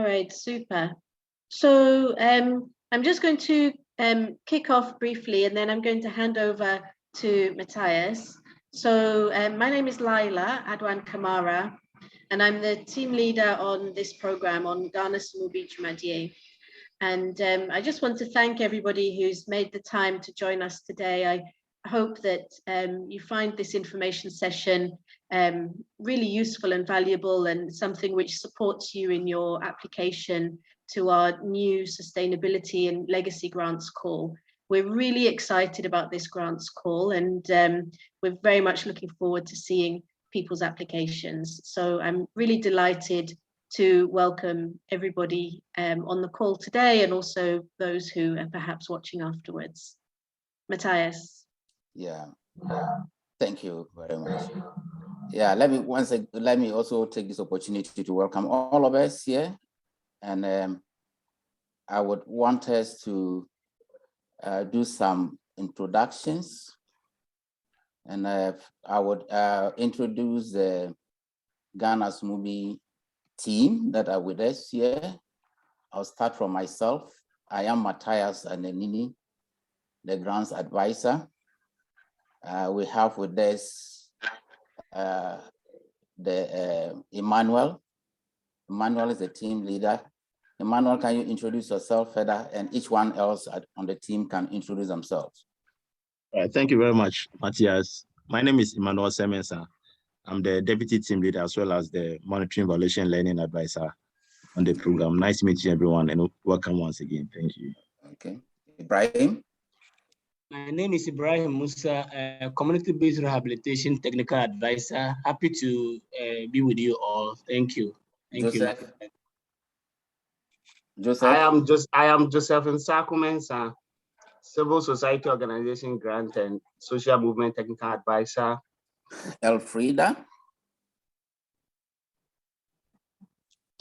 All right, super. So I'm just going to kick off briefly, and then I'm going to hand over to Matthias. So my name is Laila Adwan Kamara, and I'm the team leader on this program on Ghana Small Beach Madie. And I just want to thank everybody who's made the time to join us today. I hope that you find this information session really useful and valuable, and something which supports you in your application to our new Sustainability and Legacy Grants Call. We're really excited about this grants call, and we're very much looking forward to seeing people's applications. So I'm really delighted to welcome everybody on the call today, and also those who are perhaps watching afterwards. Matthias. Yeah, thank you very much. Yeah, let me also take this opportunity to welcome all of us here, and I would want us to do some introductions, and I would introduce the Ghana Smoothie team that are with us here. I'll start from myself. I am Matthias Anenini, the grants advisor. We have with us Emmanuel. Emmanuel is the team leader. Emmanuel, can you introduce yourself further, and each one else on the team can introduce themselves? Thank you very much, Matthias. My name is Emmanuel Semensa. I'm the deputy team leader as well as the monitoring evaluation learning advisor on the program. Nice meeting everyone, and welcome once again. Thank you. Okay, Ibrahim. My name is Ibrahim Musa, community-based rehabilitation technical advisor. Happy to be with you all. Thank you. Thank Joseph. you. Joseph. I am Joseph Nsaku Mensah, civil society organization grant and social movement technical advisor. Elfrida.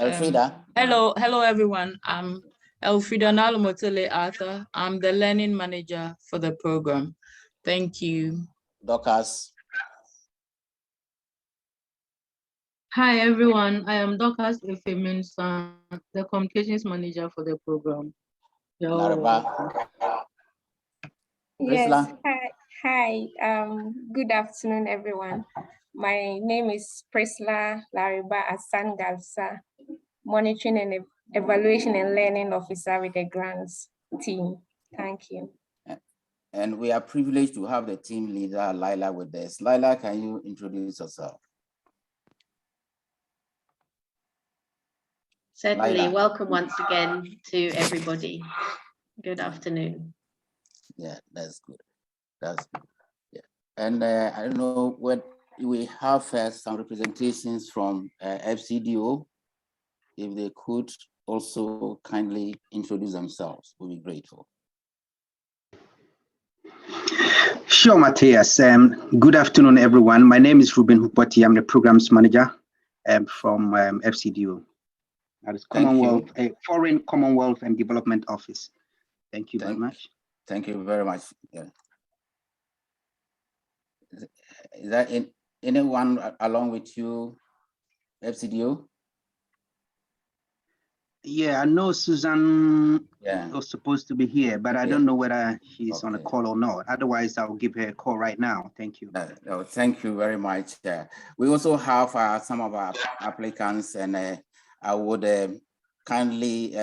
Elfrida. Hello everyone. I'm Elfrida Nalumotele Arthur. I'm the learning manager for the program. Thank you. Dorcas. Hi everyone, I am Dorcas Efeminsa, the communications manager for the program. Laraba. Yes, hi. Good afternoon, everyone. My name is Prisla Lariba Asan Galsa, monitoring and evaluation and learning officer with the grants team. Thank you. And we are privileged to have the team leader, Laila, with us. Laila, can you introduce yourself? Certainly. Laila. Welcome once again to everybody. Good afternoon. Yeah, that's good. That's good. Yeah. And I don't know what we have some representations from FCDO. If they could also kindly introduce themselves, we'll be grateful. Sure, Matthias. Good afternoon, everyone. My name is Ruben Hupoti. I'm the programs manager from FCDO. That is Commonwealth, Foreign Commonwealth and Development Office. Thank you very much. Thank you very much. Yeah. Is that anyone along with you, FCDO? Yeah, I know Susan Yeah. was supposed to be here, but I don't know whether she's on a call or not. Otherwise, I'll give her a call right now. Thank you. No, thank you very much. We also have some of our applicants, and I would kindly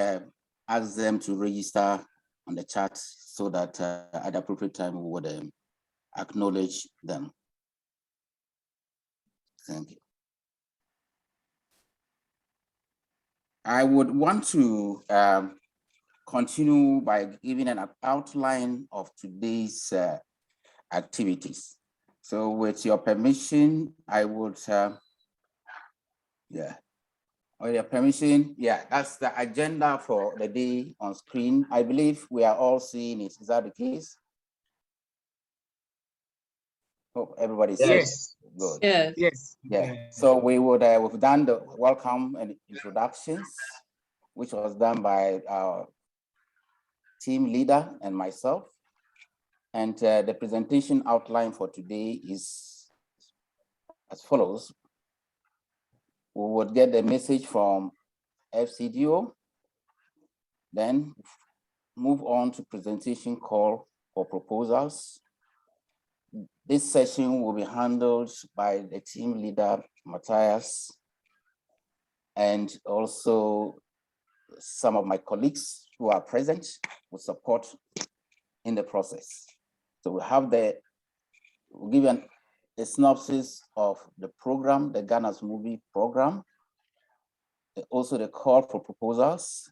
ask them to register on the chat so that at the appropriate time we would acknowledge them. Thank you. I would want to continue by giving an outline of today's activities. So with your permission, I would, with your permission, that's the agenda for the day on screen. I believe we are all seeing it. Is that the case? Hope everybody's Yes. Good. Yes. Yes. Yeah. So we would we've done the welcome and introductions, which was done by our team leader and myself. And the presentation outline for today is as follows. We would get the message from FCDO. Then move on to presentation call for proposals. This session will be handled by the team leader, Matthias, and also some of my colleagues who are present with support in the process. So we'll give you a synopsis of the program, the Ghana Smoothie program, also the call for proposals,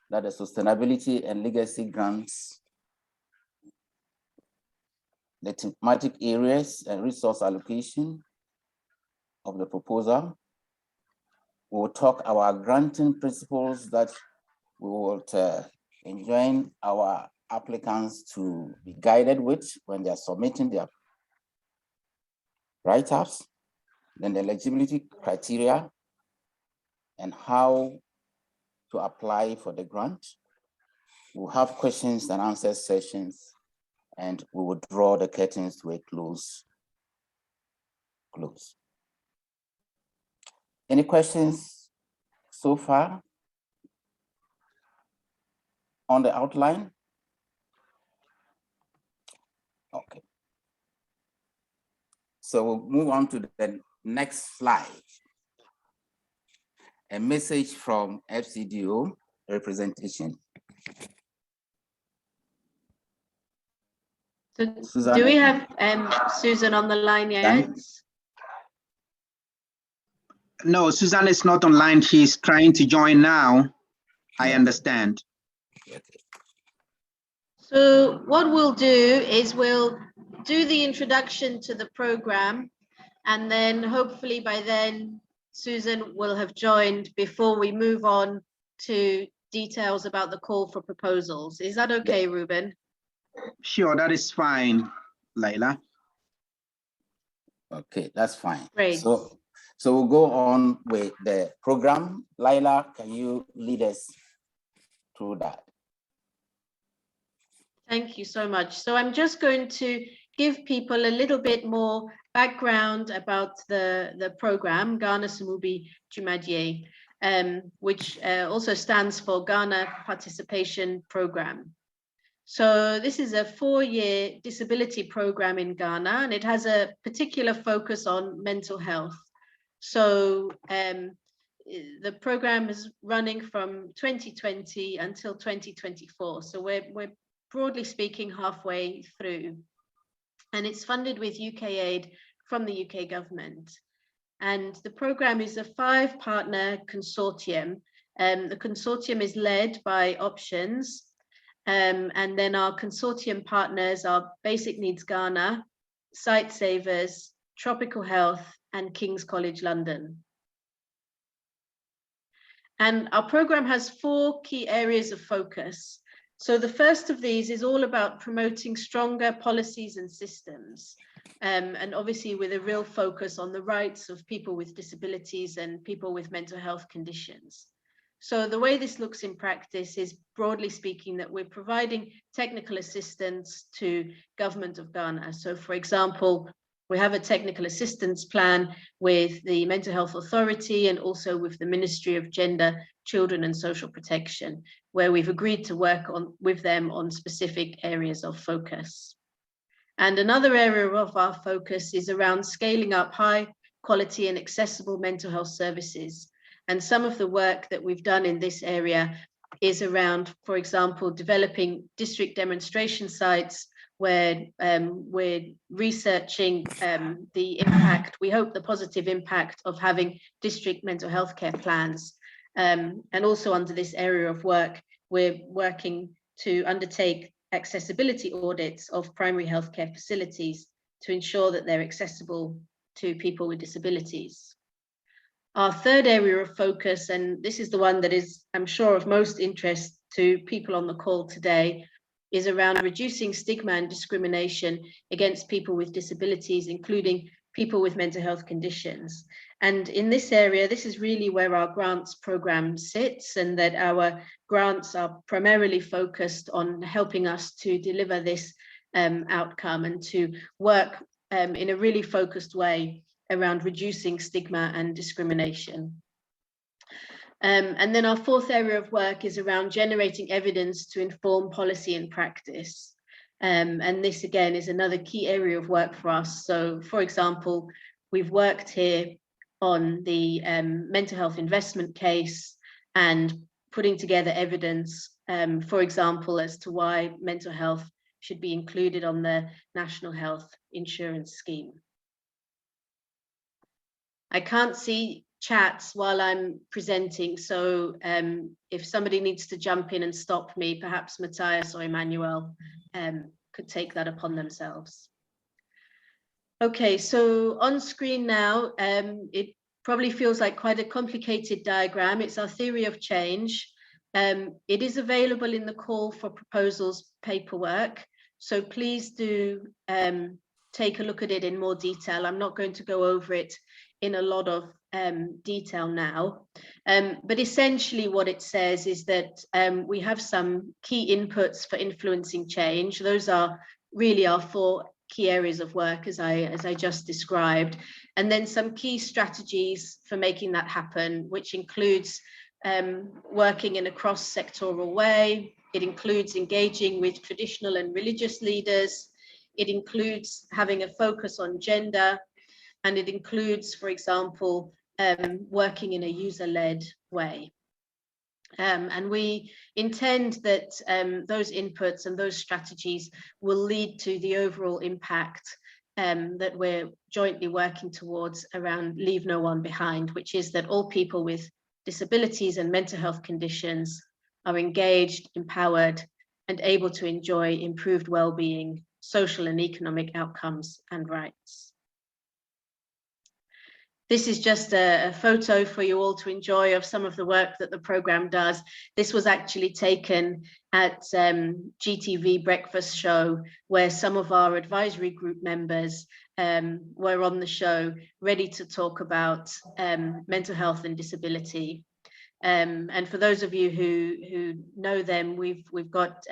that the sustainability and legacy grants, the thematic areas and resource allocation of the proposal. We will talk our granting principles that we will enjoin our applicants to be guided with when they are submitting their write-ups, then the eligibility criteria and how to apply for the grant. We'll have questions and answer sessions, and we will draw the curtains to a close. Any questions so far on the outline? Okay. So we'll move on to the next slide. A message from FCDO representation. So Susan, do we have Susan on the line yet? No, Susan is not online. She's trying to join now. I understand. Okay. So what we'll do is we'll do the introduction to the program, and then hopefully by then Susan will have joined before we move on to details about the call for proposals. Is that okay, Ruben? Sure, that is fine, Laila. Okay, that's fine. Great. So we'll go on with the program. Laila, can you lead us through that? Thank you so much. So I'm just going to give people a little bit more background about the program, Ghana Smoothie Dwumadie, which also stands for Ghana Participation Program. So this is a 4-year disability program in Ghana, and it has a particular focus on mental health. So the program is running from 2020 until 2024. So we're broadly speaking halfway through, and it's funded with UK aid from the UK government. And the program is a 5-partner consortium. The consortium is led by Options, and then our consortium partners are Basic Needs Ghana, Sightsavers, Tropical Health, and King's College London. And our program has 4 key areas of focus. So the first of these is all about promoting stronger policies and systems, and obviously with a real focus on the rights of people with disabilities and people with mental health conditions. So the way this looks in practice is, broadly speaking, that we're providing technical assistance to Government of Ghana. So for example, we have a technical assistance plan with the Mental Health Authority and also with the Ministry of Gender, Children and Social Protection, where we've agreed to work with them on specific areas of focus. And another area of our focus is around scaling up high quality and accessible mental health services. And some of the work that we've done in this area is around, for example, developing district demonstration sites where we're researching the impact, we hope the positive impact of having district mental health care plans. And also under this area of work, we're working to undertake accessibility audits of primary healthcare facilities to ensure that they're accessible to people with disabilities. Our third area of focus, and this is the one that is, I'm sure, of most interest to people on the call today, is around reducing stigma and discrimination against people with disabilities, including people with mental health conditions. And in this area, this is really where our grants program sits, and that our grants are primarily focused on helping us to deliver this outcome and to work in a really focused way around reducing stigma and discrimination. And then our fourth area of work is around generating evidence to inform policy and practice. And this again is another key area of work for us. So for example, we've worked here on the mental health investment case and putting together evidence, for example, as to why mental health should be included on the National Health Insurance Scheme. I can't see chats while I'm presenting, so if somebody needs to jump in and stop me, perhaps Matthias or Emmanuel could take that upon themselves. Okay, so on screen now, it probably feels like quite a complicated diagram. It's our theory of change. It is available in the call for proposals paperwork, so please do take a look at it in more detail. I'm not going to go over it in a lot of detail now, but essentially what it says is that we have some key inputs for influencing change. Those are really our four key areas of work, as I just described, and then some key strategies for making that happen, which includes working in a cross-sectoral way. It includes engaging with traditional and religious leaders. It includes having a focus on gender, and it includes, for example, working in a user-led way. And we intend that those inputs and those strategies will lead to the overall impact that we're jointly working towards around Leave No One Behind, which is that all people with disabilities and mental health conditions are engaged, empowered, and able to enjoy improved well-being, social and economic outcomes and rights. This is just a photo for you all to enjoy of some of the work that the programme does. This was actually taken at GTV Breakfast Show, where some of our advisory group members were on the show, ready to talk about mental health and disability. And for those of you who know them, we've got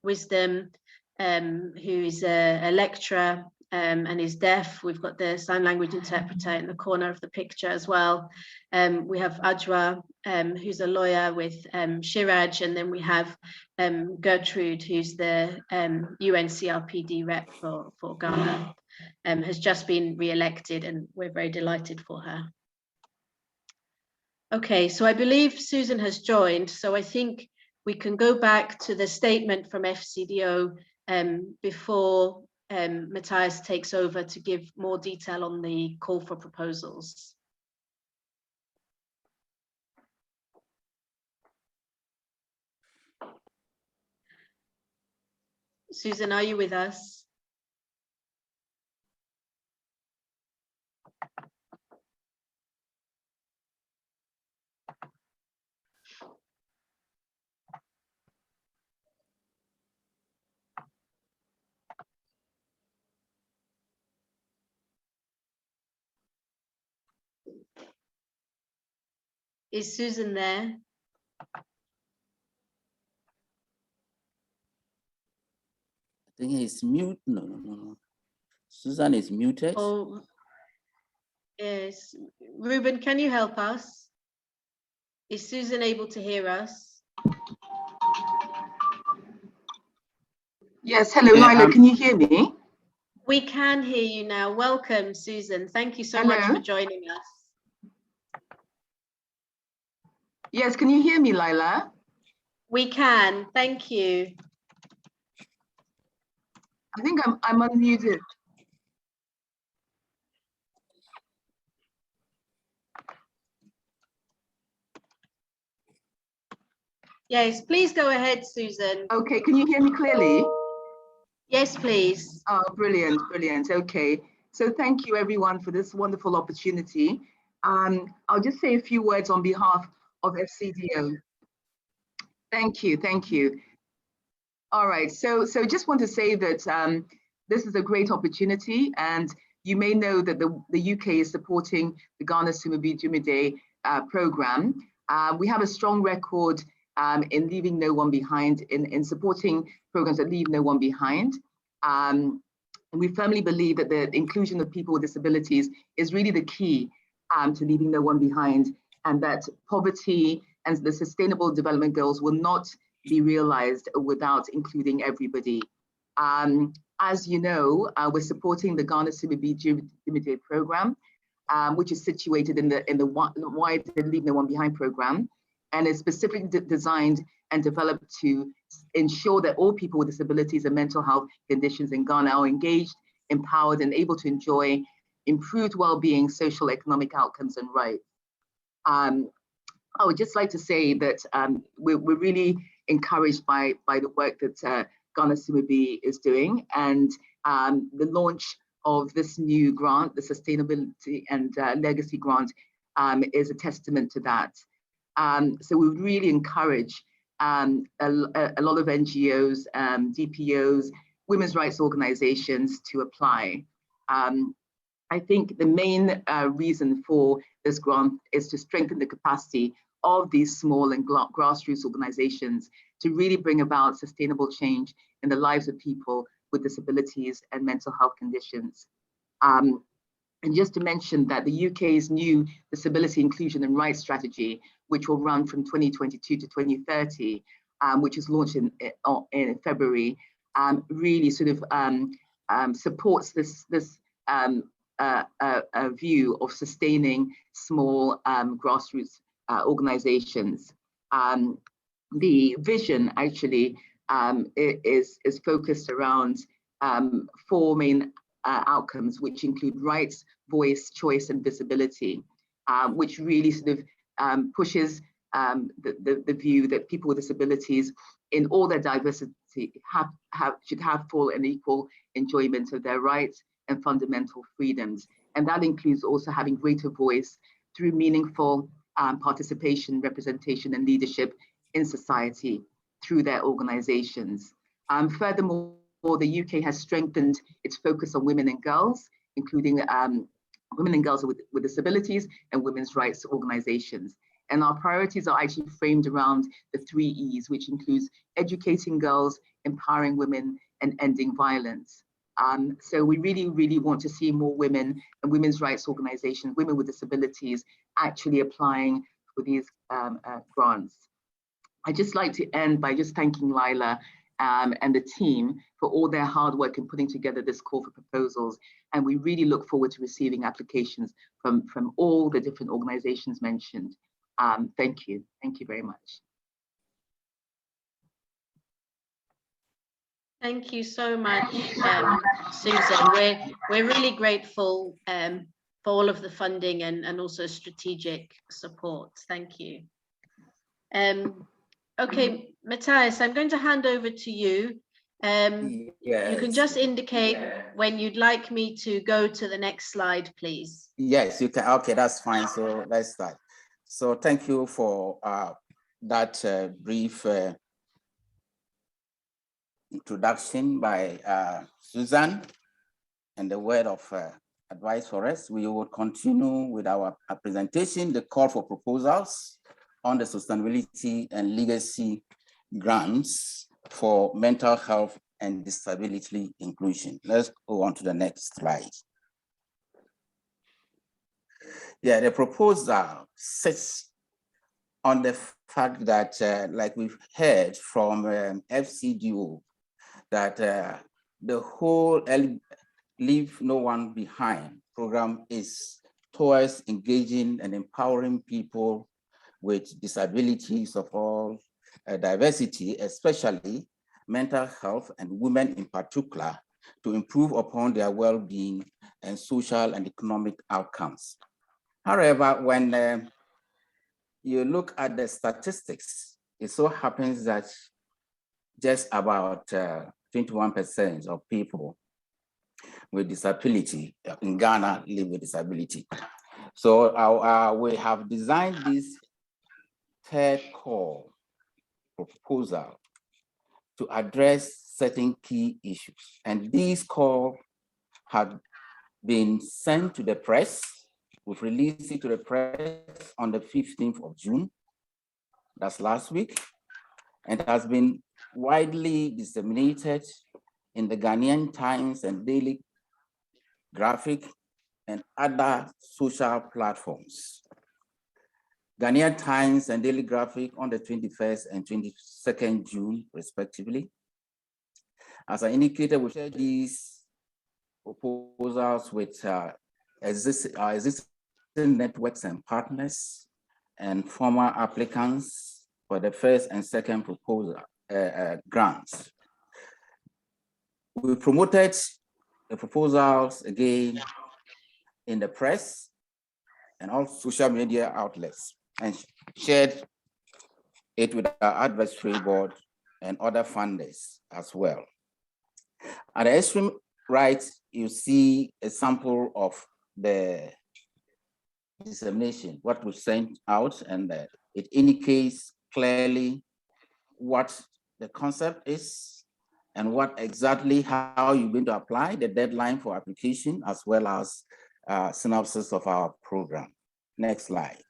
Wisdom, who is a lecturer and is deaf. We've got the sign language interpreter in the corner of the picture as well. We have Ajwa, who's a lawyer with Shiraj, and then we have Gertrude, who's the UNCRPD rep for Ghana, has just been re-elected, and we're very delighted for her. Okay, so I believe Susan has joined, so I think we can go back to the statement from FCDO before Matthias takes over to give more detail on the call for proposals. Susan, are you with us? Is Susan there? I think he's mute. No. Susan is muted. Oh, yes. Ruben, can you help us? Is Susan able to hear us? Yes, hello, Lila, can you hear me? We can hear you now. Welcome, Susan. Thank you so much for joining us. Yes, can you hear me, Lila? We can, thank you. I think I'm unmuted. Yes, please go ahead, Susan. Okay, can you hear me clearly? Yes, please. Oh, brilliant, brilliant. Okay, so thank you everyone for this wonderful opportunity. I'll just say a few words on behalf of FCDO. Thank you, thank you. All right, so just want to say that this is a great opportunity, and you may know that the UK is supporting the Ghana Sumudi Jumide program. We have a strong record in leaving no one behind, in supporting programs that leave no one behind. And we firmly believe that the inclusion of people with disabilities is really the key to leaving no one behind. and that poverty and the Sustainable Development Goals will not be realized without including everybody. As you know, we're supporting the Ghana CBB Limited program, which is situated in the wider Leave No One Behind program, and is specifically designed and developed to ensure that all people with disabilities and mental health conditions in Ghana are engaged, empowered, and able to enjoy improved well-being, social, economic outcomes, and rights. I would just like to say that we're really encouraged by the work that Ghana CBB is doing, and the launch of this new grant, the Sustainability and Legacy Grant, is a testament to that. So we really encourage a lot of NGOs, DPOs, women's rights organizations to apply. I think the main reason for this grant is to strengthen the capacity of these small and grassroots organizations to really bring about sustainable change in the lives of people with disabilities and mental health conditions. And just to mention that the UK's new Disability Inclusion and Rights Strategy, which will run from 2022 to 2030, which was launched in February, really sort of supports this view of sustaining small grassroots organizations. The vision actually is focused around 4 main outcomes, which include rights, voice, choice, and visibility, which really sort of pushes the view that people with disabilities in all their diversity should have full and equal enjoyment of their rights and fundamental freedoms. And that includes also having greater voice through meaningful participation, representation, and leadership in society through their organizations. Furthermore, the UK has strengthened its focus on women and girls, including women and girls with disabilities and women's rights organizations. And our priorities are actually framed around the 3 E's, which includes educating girls, empowering women, and ending violence. So we really, really want to see more women and women's rights organizations, women with disabilities, actually applying for these grants. I'd just like to end by just thanking Lila and the team for all their hard work in putting together this call for proposals. And we really look forward to receiving applications from all the different organizations mentioned. Thank you. Thank you very much. Thank you so much, Susan. We're really grateful for all of the funding and also strategic support. Thank you. Okay, Matthias, I'm going to hand over to you. Yes. You can just indicate when you'd like me to go to the next slide, please. Yes, you can. Okay, that's fine. So let's start. So thank you for that brief introduction by Susan and the word of advice for us. We will continue with our presentation, the call for proposals on the sustainability and legacy grants for mental health and disability inclusion. Let's go on to the next slide. Yeah, the proposal sits on the fact that, like we've heard from FCDO, that the whole Leave No One Behind program is towards engaging and empowering people with disabilities of all diversity, especially mental health and women in particular, to improve upon their well-being and social and economic outcomes. However, when you look at the statistics, it so happens that just about 21% of people with disability in Ghana live with disability. So we have designed this third call proposal to address certain key issues. And these calls have been sent to the press. We've released it to the press on the 15th of June. That's last week. And it has been widely disseminated in the Ghanaian Times and Daily Graphic and other social platforms. Ghanaian Times and Daily Graphic on the 21st and 22nd June, respectively. As I indicated, we share these proposals with existing networks and partners and former applicants for the first and second proposal grants. We promoted the proposals again in the press and all social media outlets and shared it with our advisory board and other funders as well. At the extreme right, you see a sample of the dissemination, what was sent out, and it indicates clearly what the concept is and what exactly how you're going to apply, the deadline for application, as well as synopsis of our program. Next slide.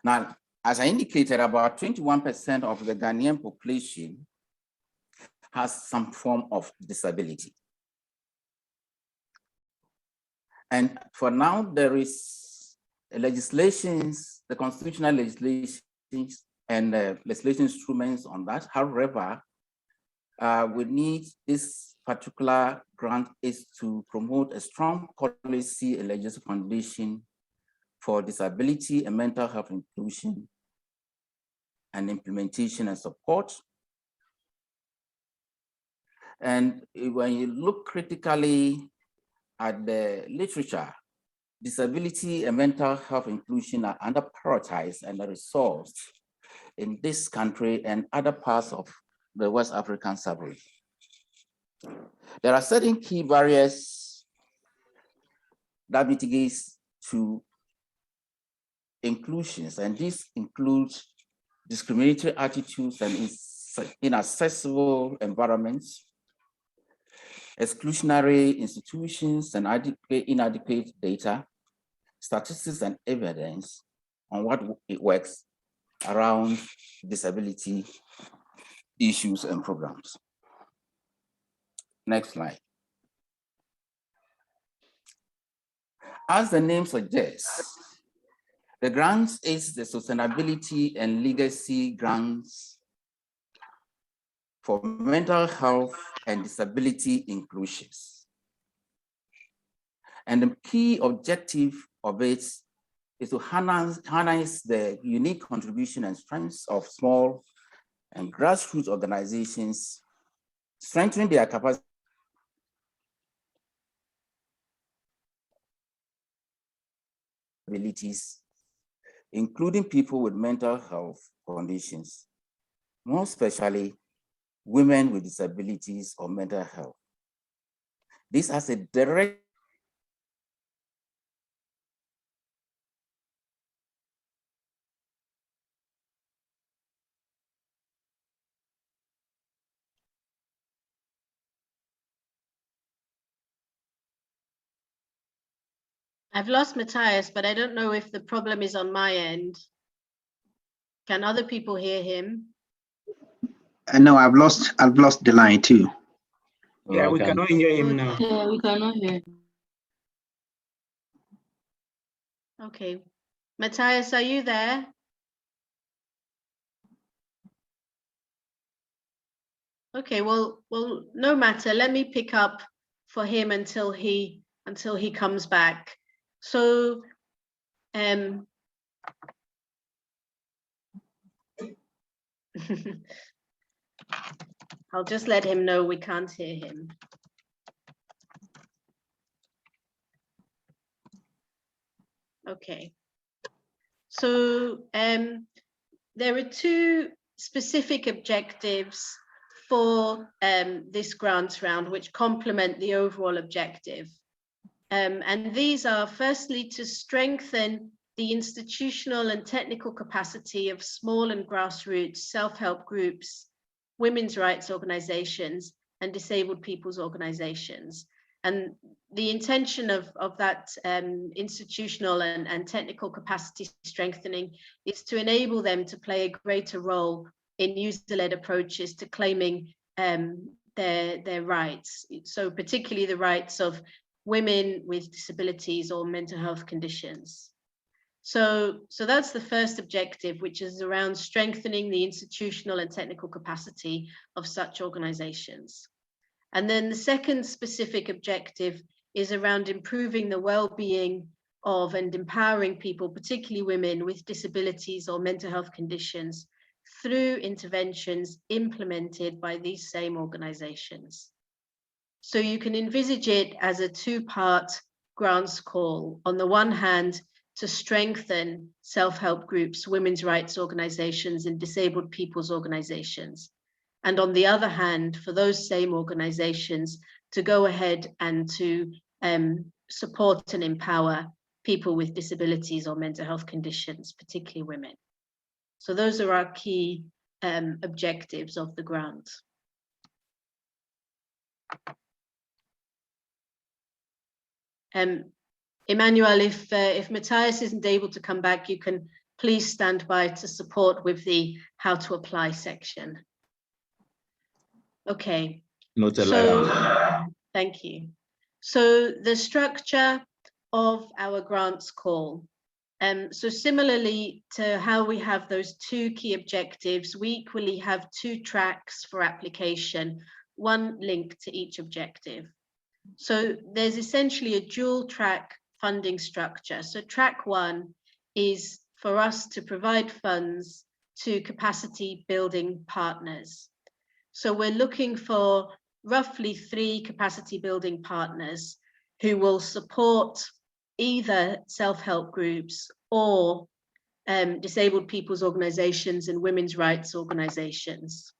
Now, as I indicated, about 21% of the Ghanaian population has some form of disability. And for now, there is legislations, the constitutional legislations and legislation instruments on that. However, we need this particular grant is to promote a strong policy and legislative foundation for disability and mental health inclusion and implementation and support. And when you look critically at the literature, disability and mental health inclusion are under-prioritized and resourced in this country and other parts of the West African sub-region. There are certain key barriers that mitigates to inclusions, and this includes discriminatory attitudes and inaccessible environments, exclusionary institutions and inadequate data, statistics and evidence on what it works around disability issues and programs. Next slide. As the name suggests, the grants is the sustainability and legacy grants for mental health and disability inclusions. And the key objective of it is to harness the unique contribution and strengths of small and grassroots organizations, strengthening their capacity abilities, including people with mental health conditions, more especially women with disabilities or mental health. This has a direct I've lost Matthias, but I don't know if the problem is on my end. Can other people hear him? No, I've lost the line too. Yeah, we cannot hear him now. Yeah, we cannot hear. Okay. Matthias, are you there? Okay, well, no matter. Let me pick up for him until he comes back. So, I'll just let him know we can't hear him. Okay. So, there are two specific objectives for this grants round, which complement the overall objective. And these are firstly to strengthen the institutional and technical capacity of small and grassroots self-help groups, women's rights organizations, and disabled people's organizations. And the intention of that institutional and technical capacity strengthening is to enable them to play a greater role in user-led approaches to claiming their rights. So particularly the rights of women with disabilities or mental health conditions. So that's the first objective, which is around strengthening the institutional and technical capacity of such organizations. And then the second specific objective is around improving the well-being of and empowering people, particularly women with disabilities or mental health conditions, through interventions implemented by these same organizations. So you can envisage it as a two-part grants call. On the one hand, to strengthen self-help groups, women's rights organizations, and disabled people's organizations. And on the other hand, for those same organizations to go ahead and to support and empower people with disabilities or mental health conditions, particularly women. So those are our key objectives of the grant. Emmanuel, if Matthias isn't able to come back, you can please stand by to support with the how to apply section. Okay. Thank you. So the structure of our grants call. So similarly to how we have those two key objectives, we equally have two tracks for application, one link to each objective. So there's essentially a dual track funding structure. So track one is for us to provide funds to capacity building partners. So we're looking for roughly 3 capacity building partners who will support either self-help groups or disabled people's organizations and women's rights organizations.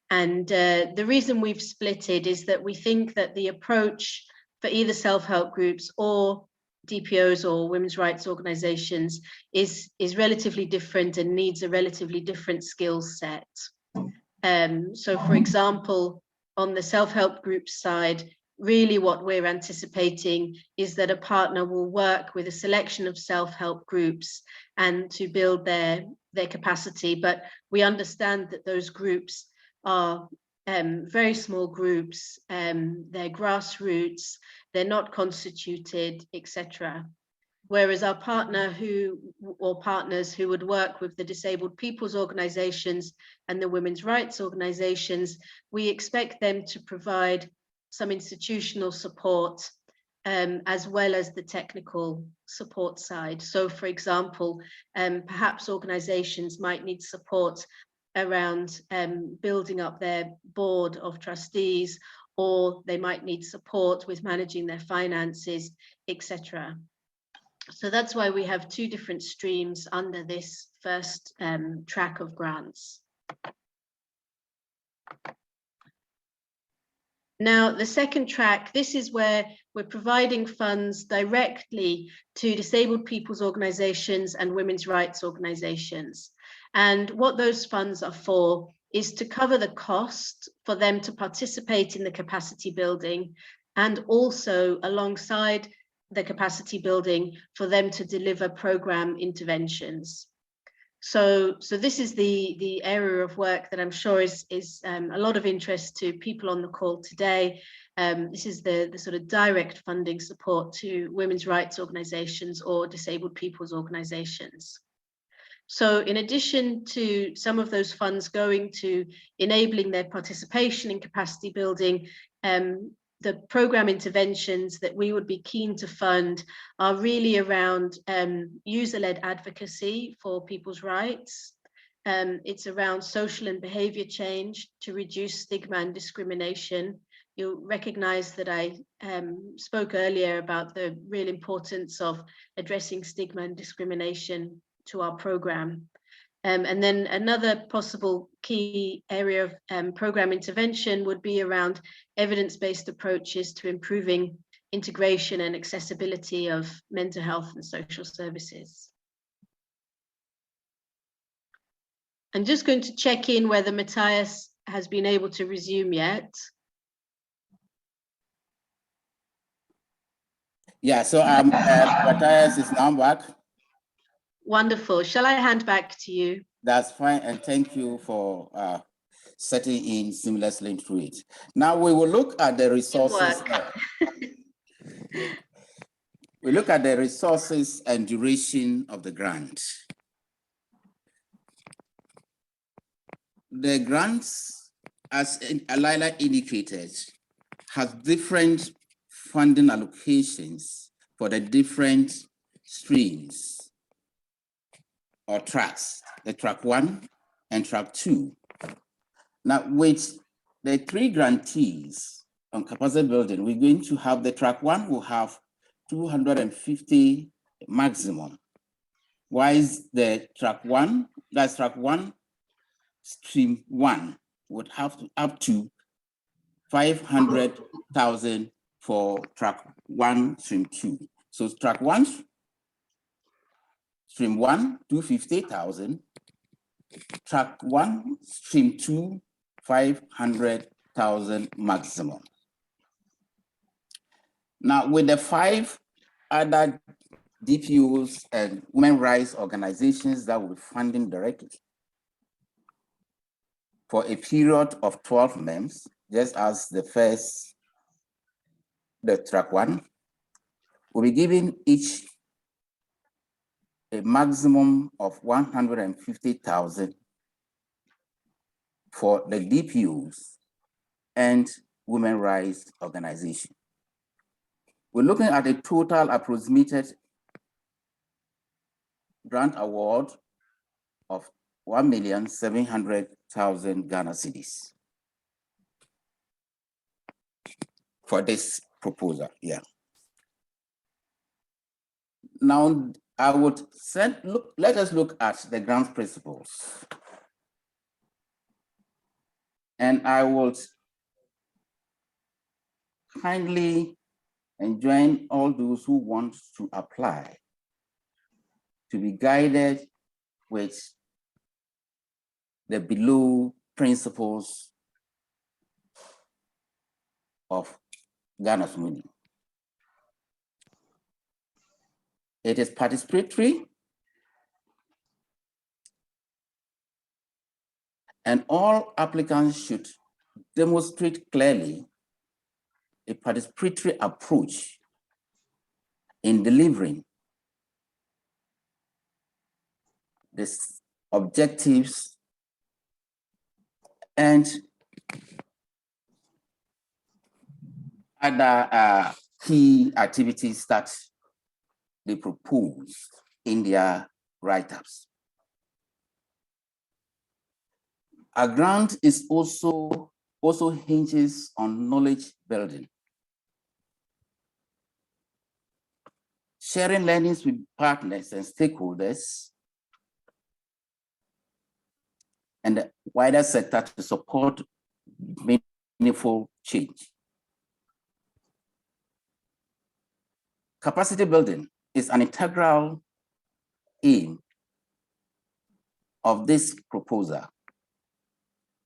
And the reason we've split it is that we think that the approach for either self-help groups or DPOs or women's rights organizations is relatively different and needs a relatively different skill set. So for example, on the self-help group side, really what we're anticipating is that a partner will work with a selection of self-help groups and to build their capacity. But we understand that those groups are very small groups, they're grassroots, they're not constituted, etc. Whereas our partner or partners who would work with the disabled people's organizations and the women's rights organizations, we expect them to provide some institutional support as well as the technical support side. So for example, perhaps organizations might need support around building up their board of trustees, or they might need support with managing their finances, etc. So that's why we have 2 different streams under this first track of grants. Now, the second track, this is where we're providing funds directly to disabled people's organizations and women's rights organizations. And what those funds are for is to cover the cost for them to participate in the capacity building, and also alongside the capacity building for them to deliver program interventions. So this is the area of work that I'm sure is a lot of interest to people on the call today. This is the sort of direct funding support to women's rights organizations or disabled people's organizations. So in addition to some of those funds going to enabling their participation in capacity building, the program interventions that we would be keen to fund are really around user-led advocacy for people's rights. It's around social and behavior change to reduce stigma and discrimination. You'll recognize that I spoke earlier about the real importance of addressing stigma and discrimination to our program. And then another possible key area of program intervention would be around evidence-based approaches to improving integration and accessibility of mental health and social services. I'm just going to check in whether Matthias has been able to resume yet. Yeah, so Matthias is now back. Wonderful. Shall I hand back to you? That's fine, and thank you for setting in seamlessly through it. Now we will look at the resources. We look at the resources and duration of the grant. The grants, as Laila indicated, has different funding allocations for the different streams or tracks, the track 1 and track 2. Now, with the 3 grantees on capacity building, we're going to have the track 1 will have 250 maximum. Why is the track 1, that's track 1, stream 1 would have to up to 500,000 for track 1, stream 2. So track 1, stream 1, 250,000. Track 1, stream 2, 500,000 maximum. Now, with the 5 other DPOs and women rights organizations that will be funding directly for a period of 12 months, just as the track 1, will be giving each a maximum of 150,000 for the DPOs and women rights organization. We're looking at a total approximated grant award of 1,700,000 Ghana cedis for this proposal. Yeah. Now, I would let us look at the grant principles. And I would kindly enjoin all those who want to apply to be guided with the below principles of Ghana's Money. It is participatory, and all applicants should demonstrate clearly a participatory approach in delivering the objectives and other key activities that they propose in their write-ups. A grant is also hinges on knowledge building. Sharing learnings with partners and stakeholders and the wider sector to support meaningful change. Capacity building is an integral aim of this proposal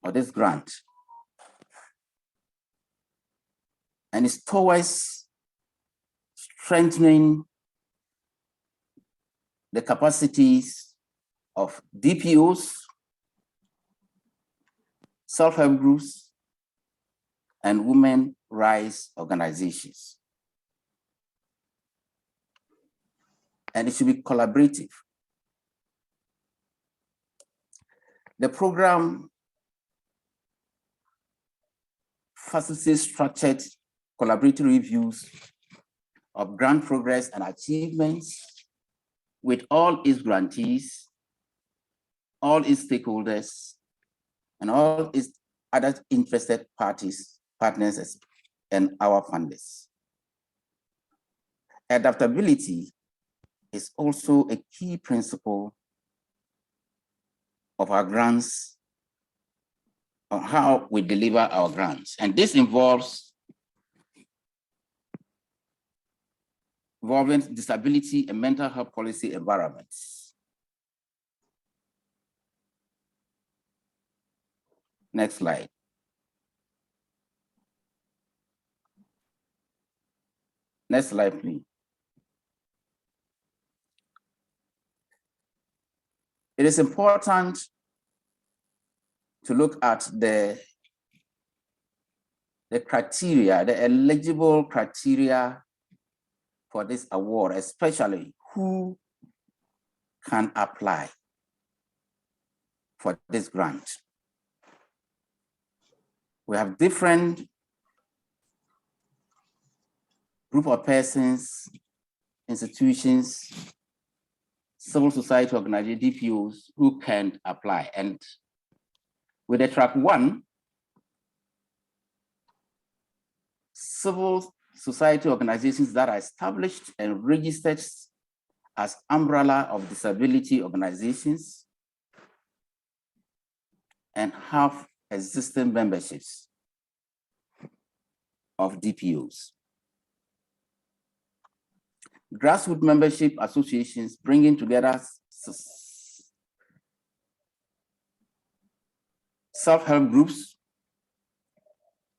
or this grant, and it's towards strengthening the capacities of DPOs, self-help groups, and women rights organizations. And it should be collaborative. The program facilitates structured collaborative reviews of grant progress and achievements with all its grantees, all its stakeholders, and all its other interested parties, partners, and our funders. Adaptability is also a key principle of our grants, on how we deliver our grants. And this involves involving disability and mental health policy environments. Next slide. Next slide, please. It is important to look at the criteria, the eligible criteria for this award, especially who can apply for this grant. We have different group of persons, institutions, civil society organizations, DPOs who can apply. And with the track 1, civil society organizations that are established and registered as umbrella of disability organizations and have existing memberships of DPOs. Grassroots membership associations bringing together self-help groups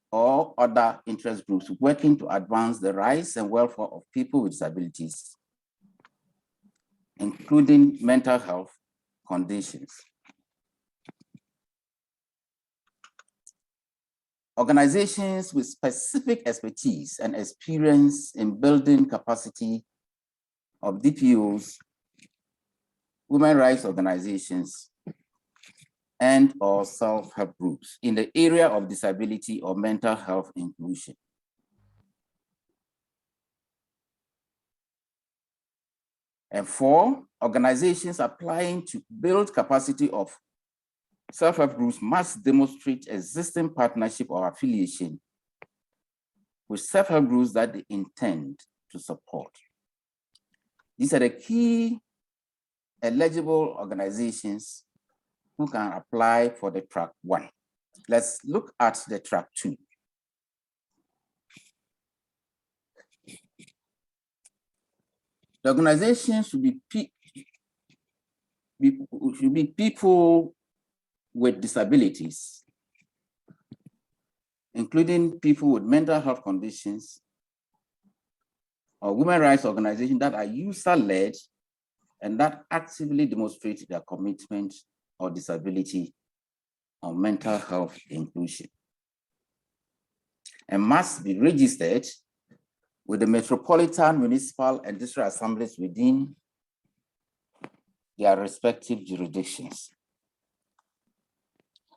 or other interest groups working to advance the rights and welfare of people with disabilities, including mental health conditions. Organizations with specific expertise and experience in building capacity of DPOs, women rights organizations, and or self-help groups in the area of disability or mental health inclusion. And 4, organizations applying to build capacity of self-help groups must demonstrate existing partnership or affiliation with self-help groups that they intend to support. These are the key eligible organizations who can apply for the track 1. Let's look at the track 2. The organization should be people with disabilities, including people with mental health conditions, or women rights organizations that are user-led and that actively demonstrate their commitment or disability or mental health inclusion, and must be registered with the metropolitan, municipal, and district assemblies within their respective jurisdictions,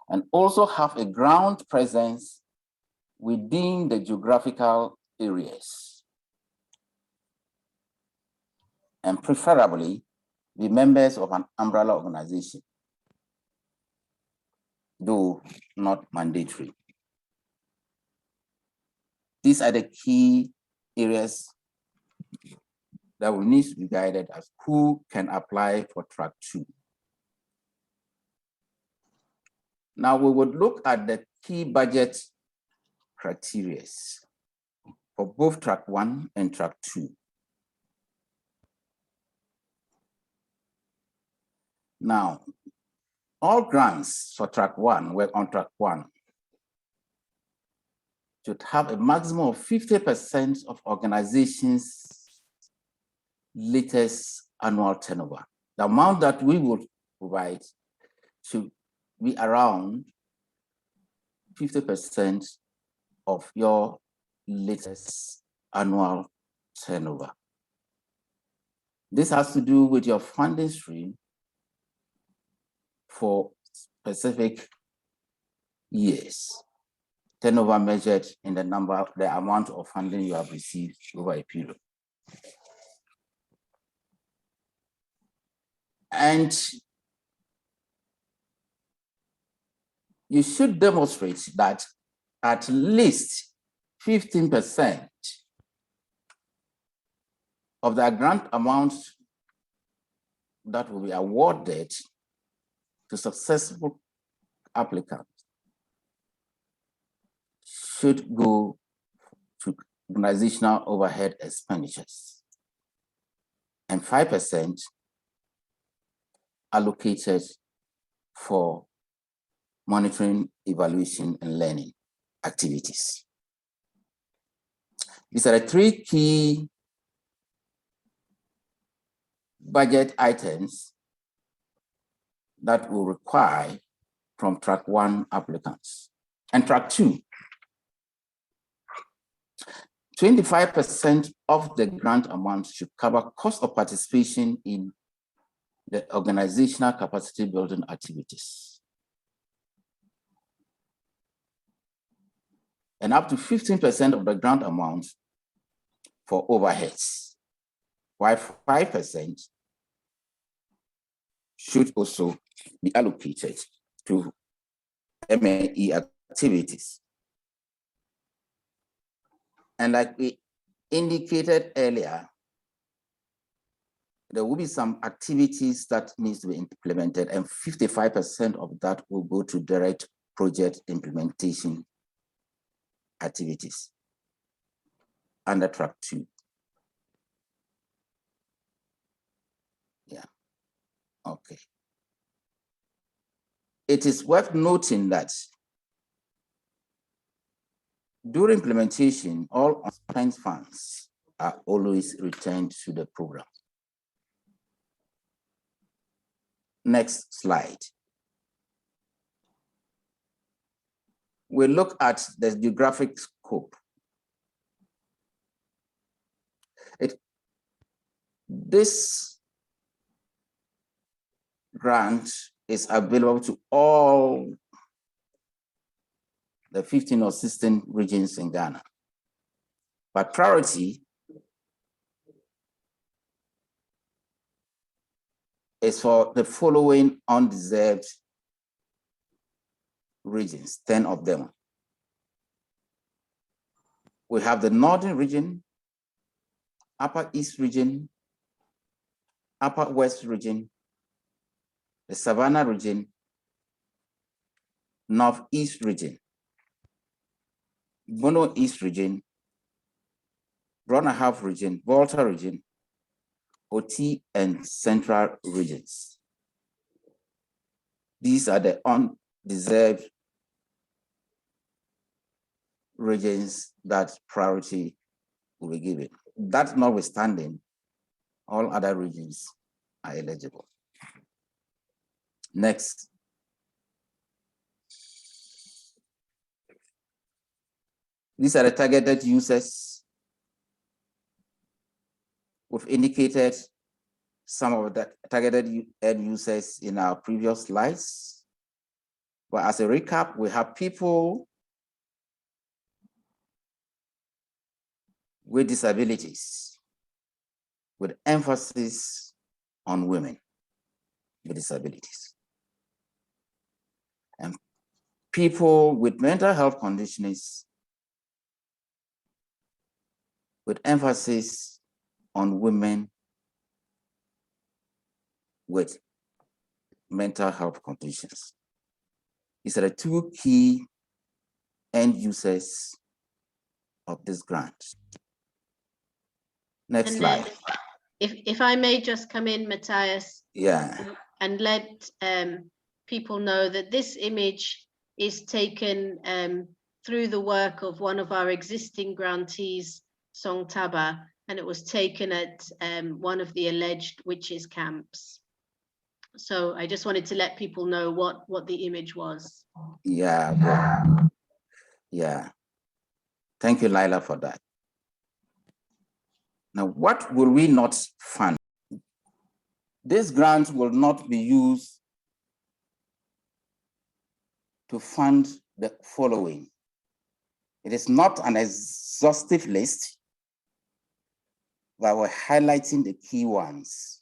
and also have a ground presence within the geographical areas, and preferably be members of an umbrella organization, though not mandatory. These are the key areas that will need to be guided as who can apply for track 2. Now we would look at the key budget criteria for both track 1 and track 2. Now, all grants for track 1, work on track 1, should have a maximum of 50% of organizations' latest annual turnover. The amount that we would provide should be around 50% of your latest annual turnover. This has to do with your funding stream for specific years. Turnover measured in the amount of funding you have received over a period. And you should demonstrate that at least 15% of the grant amount that will be awarded to successful applicants should go to organizational overhead expenditures, and 5% allocated for monitoring, evaluation, and learning activities. These are the 3 key budget items that will require from track 1 applicants. And track 2. 25% of the grant amount should cover cost of participation in the organizational capacity building activities. And up to 15% of the grant amount for overheads, while 5% should also be allocated to M&E activities. And like we indicated earlier, there will be some activities that needs to be implemented, and 55% of that will go to direct project implementation activities under track 2. Yeah, okay. It is worth noting that during implementation, all unspent funds are always returned to the program. Next slide. We look at the geographic scope. This grant is available to all the 15 or 16 regions in Ghana. But priority is for the following undeserved regions, 10 of them. We have the Northern region, Upper East region, Upper West region, the Savannah region, Northeast region, Bono East region, Brona Half region, Volta region, OT, and Central regions. These are the undeserved regions that priority will be given. That notwithstanding, all other regions are eligible. Next. These are the targeted users. We've indicated some of the targeted end users in our previous slides. But as a recap, we have people with disabilities, with emphasis on women with disabilities, and people with mental health conditions, with emphasis on women with mental health conditions. These are the two key end users of this grant. Next slide. If I may just come in, Matthias. Yeah. And let people know that this image is taken through the work of one of our existing grantees, Song Taba, and it was taken at one of the alleged witches camps. So I just wanted to let people know what the image was. Yeah, well, yeah. Thank you, Lila, for that. Now, what will we not fund? This grant will not be used to fund the following. It is not an exhaustive list, but we're highlighting the key ones.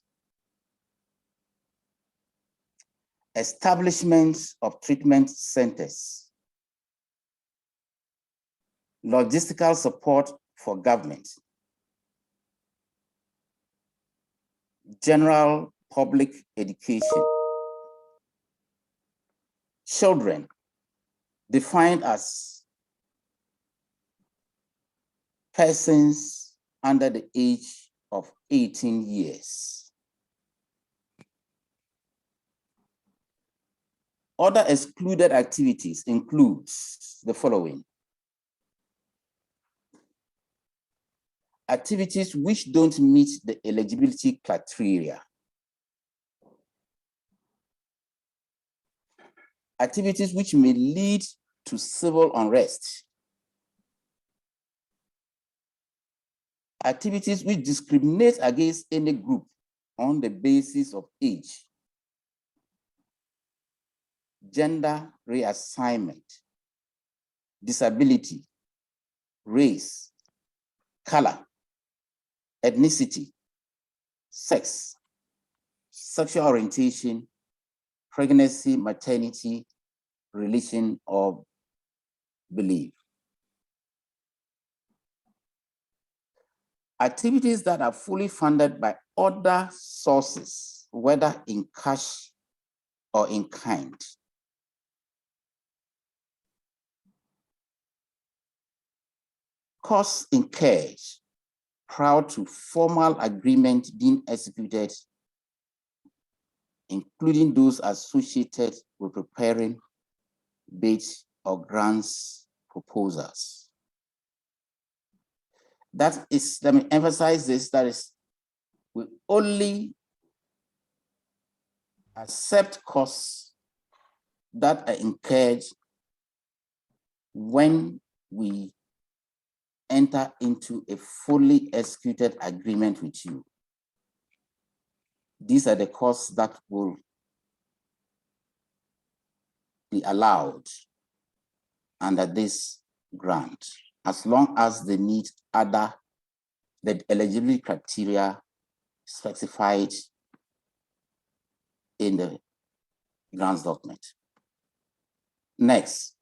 Establishment of treatment centers, logistical support for government, general public education, children defined as persons under the age of 18 years. Other excluded activities includes the following. Activities which don't meet the eligibility criteria. Activities which may lead to civil unrest. activities which discriminate against any group on the basis of age, gender reassignment, disability, race, color, ethnicity, sex, sexual orientation, pregnancy, maternity, religion, or belief. Activities that are fully funded by other sources, whether in cash or in kind. Costs incurred prior to formal agreement being executed, including those associated with preparing bids or grants proposals. That is, let me emphasize this, that is, we only accept costs that are incurred when we enter into a fully executed agreement with you. These are the costs that will be allowed under this grant, as long as they meet the eligibility criteria specified in the grants document. Next.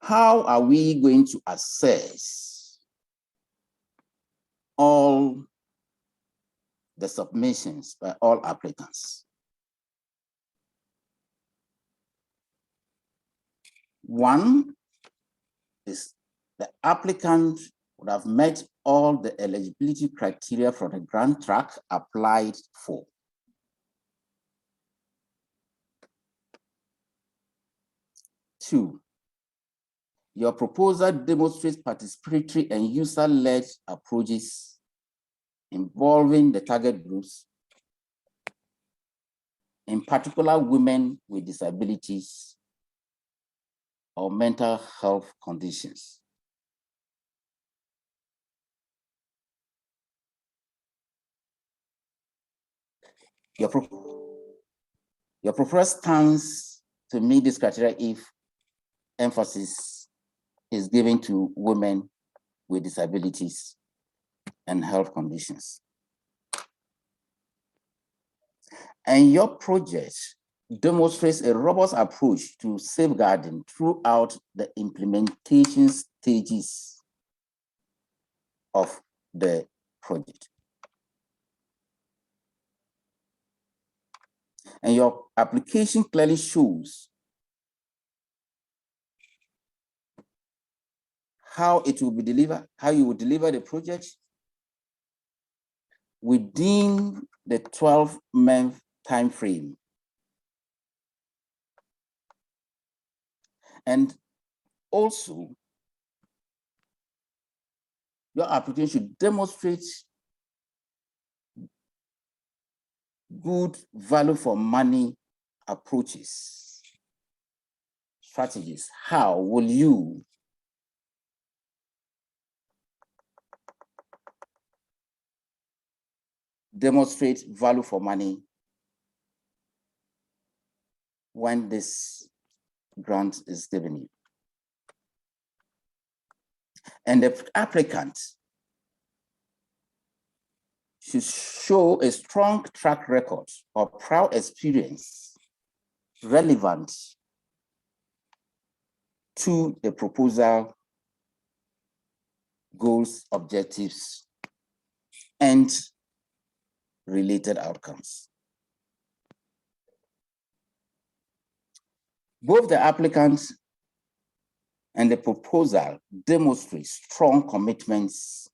How are we going to assess all the submissions by all applicants? One is the applicant would have met all the eligibility criteria for the grant track applied for. Two, your proposal demonstrates participatory and user-led approaches involving the target groups, in particular women with disabilities or mental health conditions. Your proposal stands to meet this criteria if emphasis is given to women with disabilities and health conditions. And your project demonstrates a robust approach to safeguarding throughout the implementation stages of the project. And your application clearly shows how it will be delivered, how you will deliver the project within the 12-month time frame. And also, your application should demonstrate good value for money approaches, strategies. How will you demonstrate value for money when this grant is given you? And the applicant should show a strong track record or prior experience relevant to the proposal goals, objectives, and related outcomes. Both the applicant and the proposal demonstrate strong commitments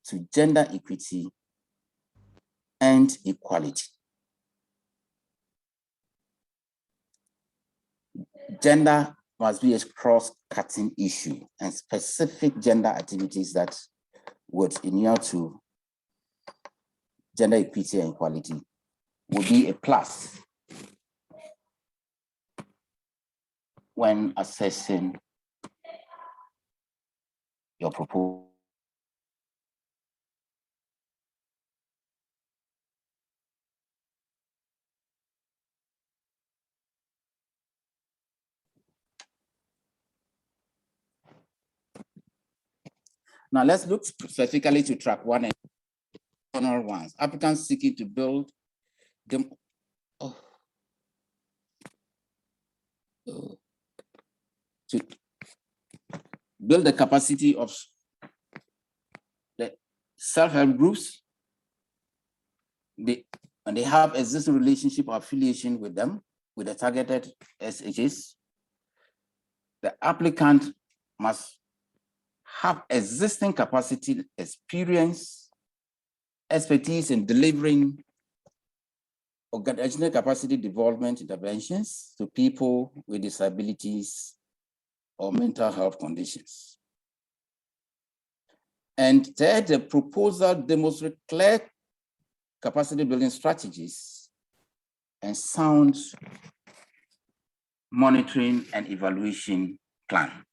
to gender equity and equality. Gender must be a cross-cutting issue, and specific gender activities that would inure to gender equity and equality would be a plus. when assessing your proposal. Now let's look specifically to track 1 and general ones. Applicants seeking to build them. To build the capacity of the self-help groups, and they have existing relationship or affiliation with them, with the targeted SHs. The applicant must have existing capacity, experience, expertise in delivering organizational capacity development interventions to people with disabilities or mental health conditions. And third, the proposal demonstrates clear capacity building strategies and sound monitoring and evaluation plan.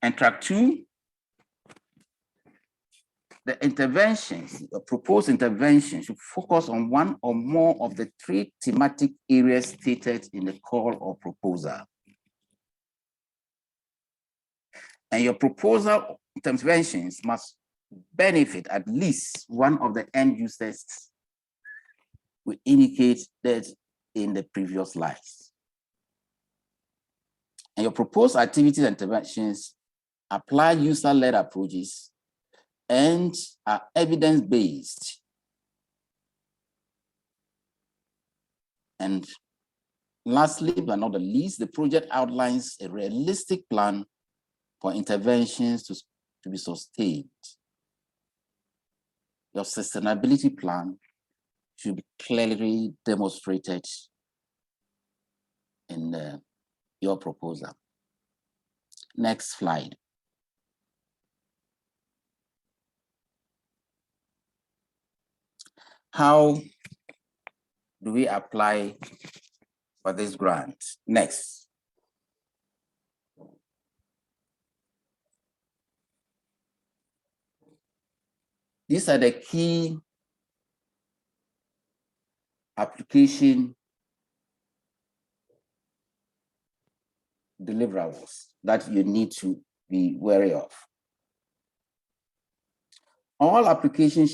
And track 2, the interventions, the proposed interventions should focus on one or more of the 3 thematic areas stated in the call or proposal. And your proposal interventions must benefit at least one of the end users we indicated in the previous slides. And your proposed activities and interventions apply user-led approaches and are evidence-based. And lastly, but not the least, the project outlines a realistic plan for interventions to be sustained. Your sustainability plan should be clearly demonstrated in your proposal. Next slide. How do we apply for this grant? Next. These are the key application deliverables that you need to be wary of. All applicants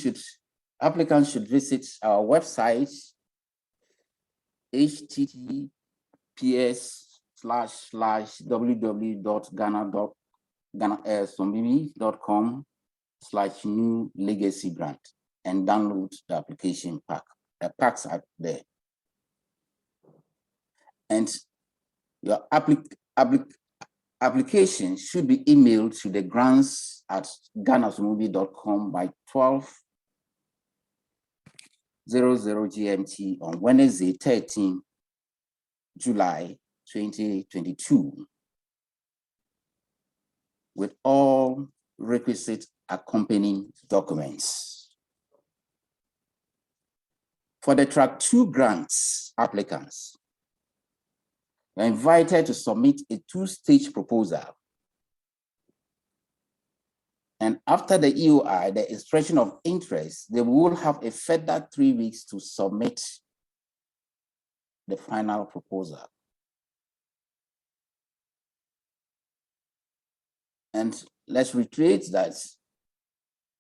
should visit our website, https://www.ghana.sombibi.com/new legacy grant and download the application pack. The packs are there. And your application should be emailed to the grants@ghanasombibi.com by 12:00 GMT on Wednesday, 13 July 2022, with all requisite accompanying documents. For the track 2 grants applicants, you're invited to submit a 2-stage proposal. And after the EOI, the expression of interest, they will have a further 3 weeks to submit the final proposal. And let's reiterate that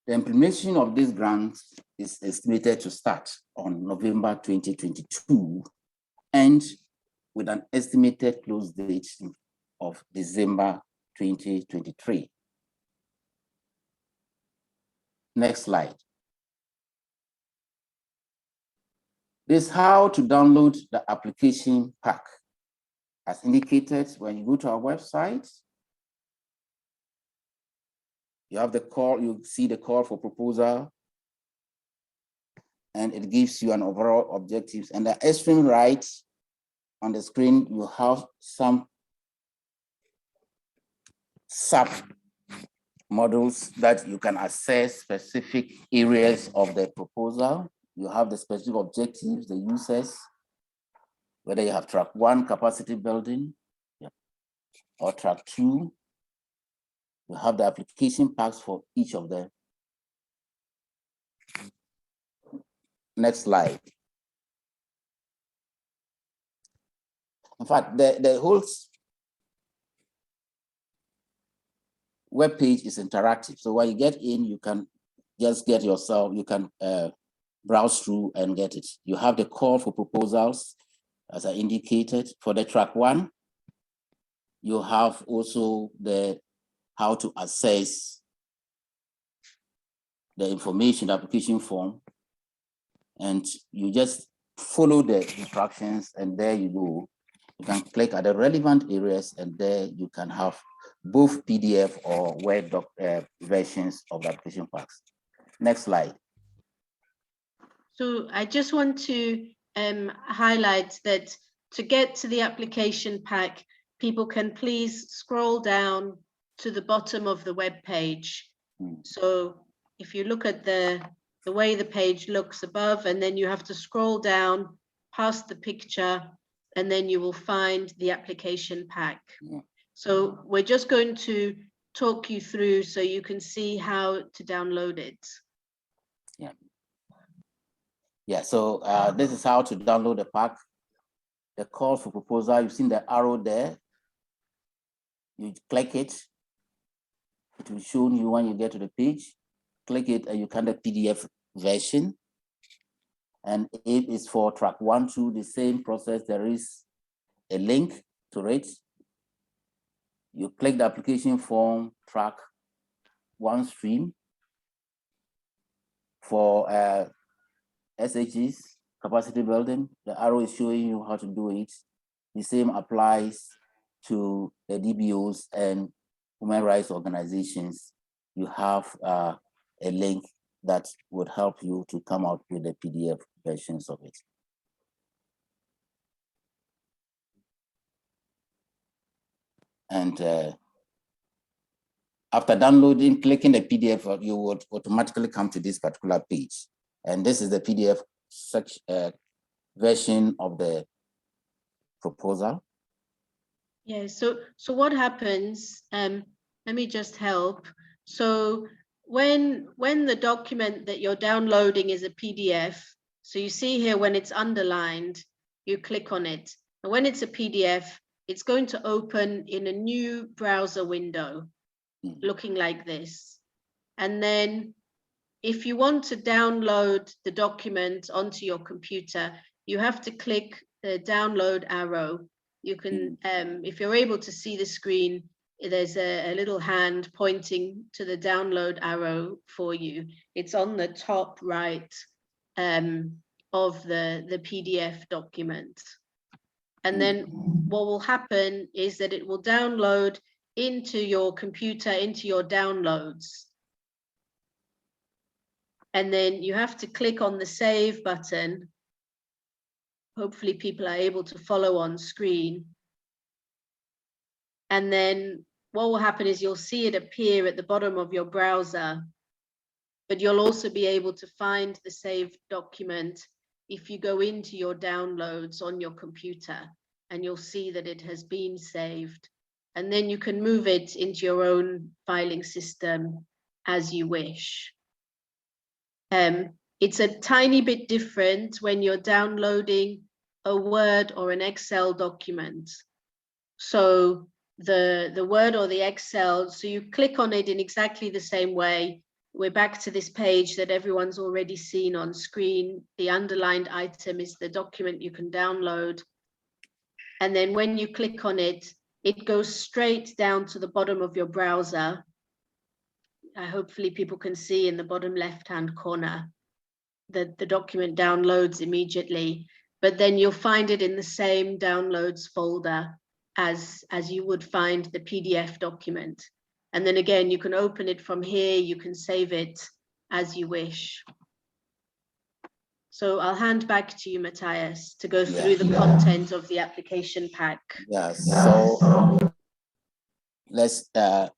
the implementation of this grant is estimated to start on November 2022 and with an estimated close date of December 2023. Next slide. This is how to download the application pack. As indicated, when you go to our website, you have the call, you see the call for proposal, and it gives you an overall objectives. And the extreme right on the screen, you have some sub models that you can assess specific areas of the proposal. You have the specific objectives, the users, whether you have track 1 capacity building, or track 2. You have the application packs for each of them. Next slide. In fact, the whole web page is interactive. So when you get in, you can just get yourself, you can browse through and get it. You have the call for proposals, as I indicated. For the track 1, you have also the how to access the information, the application form, and you just follow the instructions, and there you go. You can click at the relevant areas, and there you can have both PDF or Word doc versions of the application packs. Next slide. So I just want to highlight that to get to the application pack, people can please scroll down to the bottom of the web page. So if you look at the way the page looks above, and then you have to scroll down past the picture, and then you will find the application pack. Yeah. So we're just going to talk you through so you can see how to download it. Yeah. Yeah, so this is how to download the pack. The call for proposal, you've seen the arrow there. You click it. It will show you when you get to the page. Click it and you can the PDF version. And it is for track 1, 2, the same process. There is a link to it. You click the application form, track 1 stream. For SHGs, capacity building, the arrow is showing you how to do it. The same applies to the DBOs and human rights organizations. You have a link that would help you to come out with the PDF versions of it. And after downloading, clicking the PDF, you would automatically come to this particular page. And this is the PDF version of the proposal. Yeah, so what happens, let me just help. So when the document that you're downloading is a PDF, so you see here when it's underlined, you click on it. And when it's a PDF, it's going to open in a new browser window looking like this. And then if you want to download the document onto your computer, you have to click the download arrow. You can, if you're able to see the screen, there's a little hand pointing to the download arrow for you. It's on the top right of the PDF document. And then what will happen is that it will download into your computer, into your downloads. And then you have to click on the save button. Hopefully people are able to follow on screen. And then what will happen is you'll see it appear at the bottom of your browser, but you'll also be able to find the saved document if you go into your downloads on your computer, and you'll see that it has been saved. And then you can move it into your own filing system as you wish. It's a tiny bit different when you're downloading a Word or an Excel document. So the Word or the Excel, so you click on it in exactly the same way. We're back to this page that everyone's already seen on screen. The underlined item is the document you can download. And then when you click on it, it goes straight down to the bottom of your browser. Hopefully people can see in the bottom left-hand corner that the document downloads immediately, but then you'll find it in the same downloads folder as you would find the PDF document. And then again, you can open it from here, you can save it as you wish. So I'll hand back to you, Matthias, to go through the content of the application pack. Yes, so let's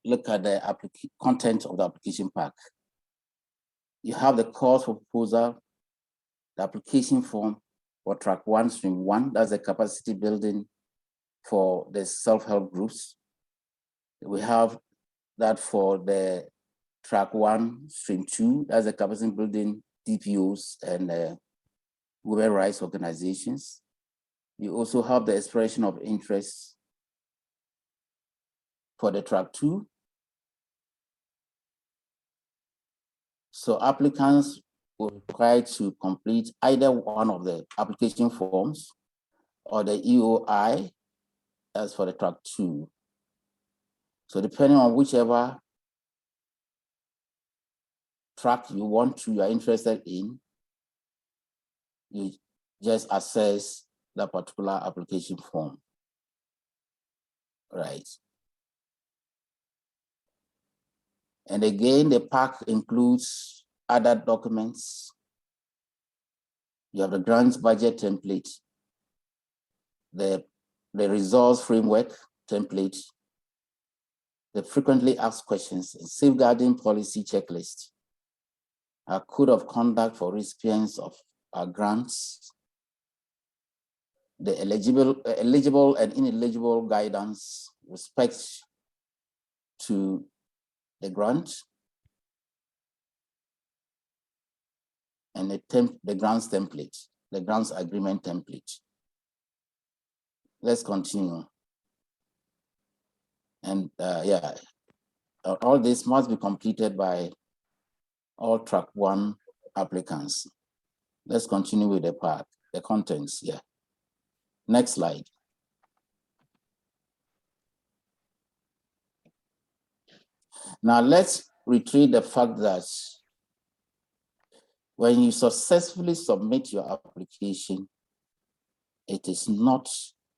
look at the content of the application pack. You have the calls for proposal, the application form for track 1, stream 1, that's the capacity building for the self-help groups. We have that for the track 1, stream 2, that's the capacity building DPOs and women rights organizations. You also have the expression of interest for the track 2. So applicants will require to complete either one of the application forms or the EOI, as for the track 2. So depending on whichever track you are interested in, you just access that particular application form, right? And again, the pack includes other documents. You have the grants budget template, the results framework template, the frequently asked questions, a safeguarding policy checklist, a code of conduct for recipients of our grants, the eligible and ineligible guidance with respect to the grant, and the grants template, the grants agreement template. Let's continue. And yeah, all this must be completed by all track 1 applicants. Let's continue with the part, the contents. Yeah. Next slide. Now let's retrieve the fact that when you successfully submit your application, it is not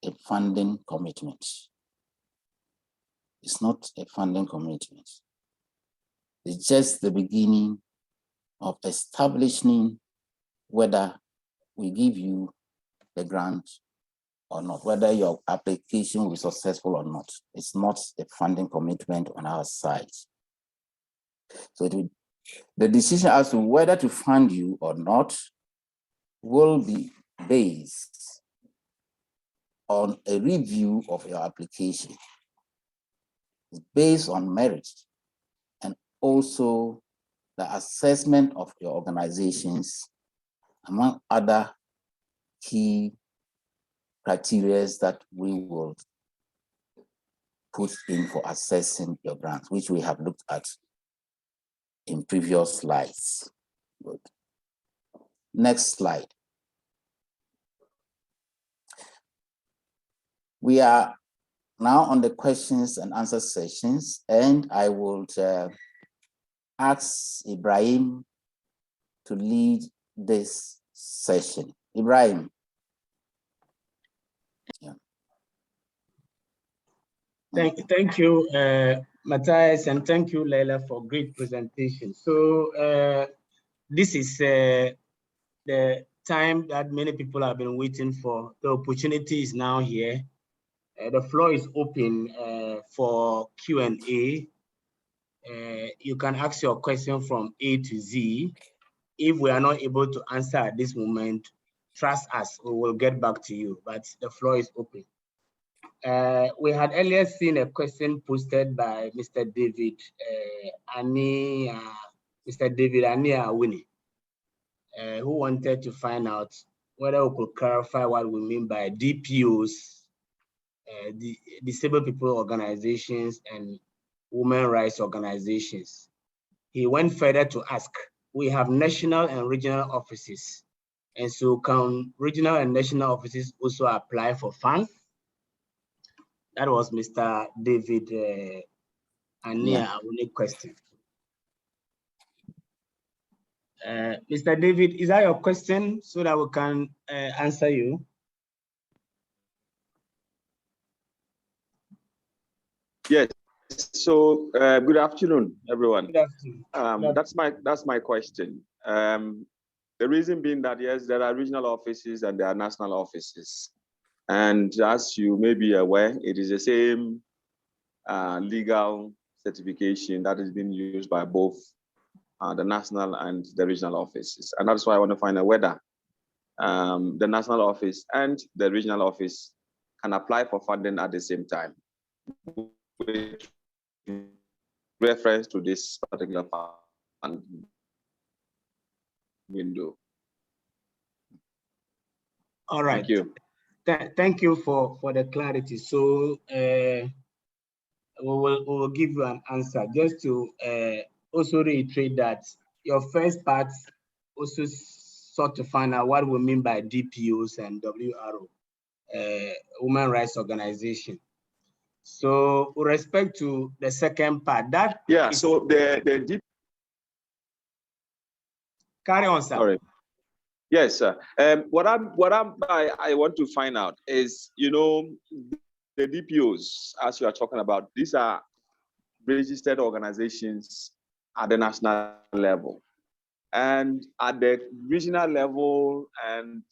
a funding commitment. It's not a funding commitment. It's just the beginning of establishing whether we give you the grant or not, whether your application will be successful or not. It's not a funding commitment on our side. So the decision as to whether to fund you or not will be based on a review of your application. It's based on merit and also the assessment of your organizations, among other key criteria that we will put in for assessing your grants, which we have looked at in previous slides. Good. Next slide. We are now on the questions and answer sessions, and I would ask Ibrahim to lead this session. Ibrahim. Yeah. Thank you, Matthias, and thank you, Leila, for great presentation. So this is the time that many people have been waiting for. The opportunity is now here. The floor is open for Q&A. You can ask your question from A to Z. If we are not able to answer at this moment, trust us, we will get back to you, but the floor is open. We had earlier seen a question posted by Mr. David Awini, who wanted to find out whether we could clarify what we mean by DPOs, the disabled people organizations and women rights organizations. He went further to ask, we have national and regional offices, and so can regional and national offices also apply for funds? That was Mr. David Awuni question. Mr. David, is that your question so that we can answer you? Yes. So good afternoon, everyone. Good afternoon. That's my question. The reason being that yes, there are regional offices and there are national offices, and as you may be aware, it is the same legal certification that is being used by both the national and the regional offices, and that's why I want to find out whether the national office and the regional office can apply for funding at the same time, which reference to this particular fund window. All right. Thank you. Thank you for the clarity. So we will give you an answer. Just to also reiterate that your first part also sought to find out what we mean by DPOs and WRO, Women Rights Organization. So with respect to the second part, that so the carry on, sir. Sorry. Yes, sir. What I want to find out is, the DPOs, as you are talking about, these are registered organizations at the national level. And at the regional level and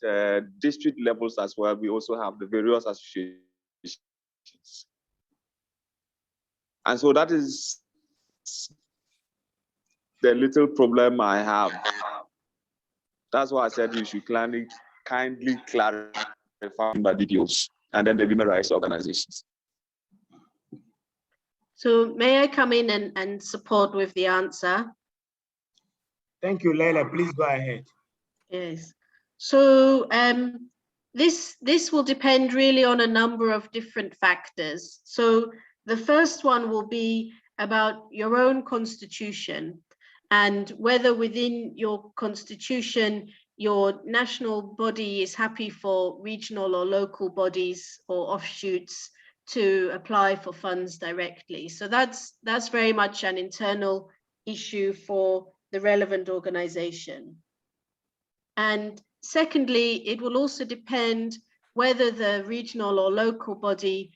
district levels as well, we also have the various associations. And so that is the little problem I have. That's why I said you should kindly clarify by DPOs and then the women rights organizations. So may I come in and support with the answer? Thank you, Leila. Please go ahead. Yes. So this will depend really on a number of different factors. So the first one will be about your own constitution and whether within your constitution, your national body is happy for regional or local bodies or offshoots to apply for funds directly. So that's very much an internal issue for the relevant organization. And secondly, it will also depend whether the regional or local body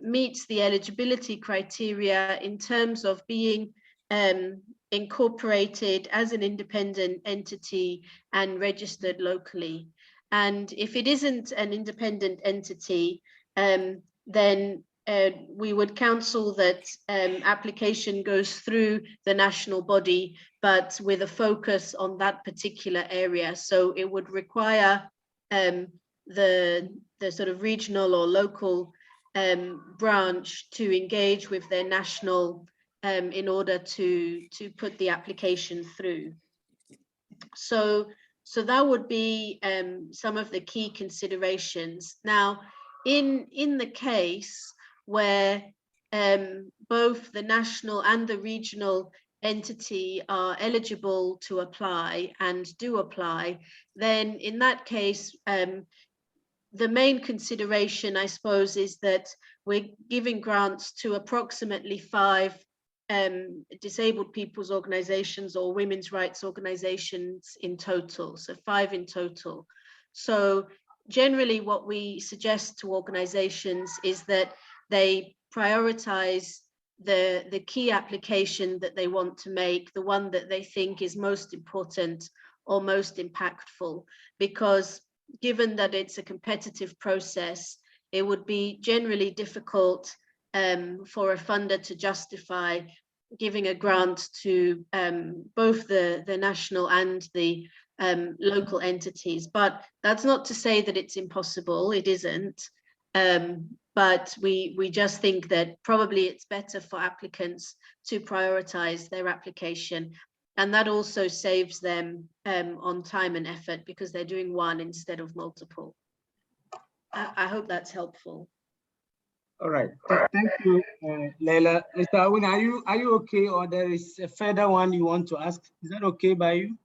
meets the eligibility criteria in terms of being incorporated as an independent entity and registered locally. And if it isn't an independent entity, then we would counsel that application goes through the national body, but with a focus on that particular area. So it would require the sort of regional or local branch to engage with their national in order to put the application through. So that would be some of the key considerations. Now, in the case where both the national and the regional entity are eligible to apply and do apply, then in that case, the main consideration, I suppose, is that we're giving grants to approximately 5 disabled people's organizations or women's rights organizations in total, so 5 in total. So generally what we suggest to organizations is that they prioritize the key application that they want to make, the one that they think is most important or most impactful, because given that it's a competitive process, it would be generally difficult for a funder to justify giving a grant to both the national and the local entities. But that's not to say that it's impossible, it isn't. But we just think that probably it's better for applicants to prioritize their application. And that also saves them on time and effort because they're doing one instead of multiple. I hope that's helpful. All right, thank you, Leila. Mr. Awin, are you okay, or there is a further one you want to ask? Is that okay by you?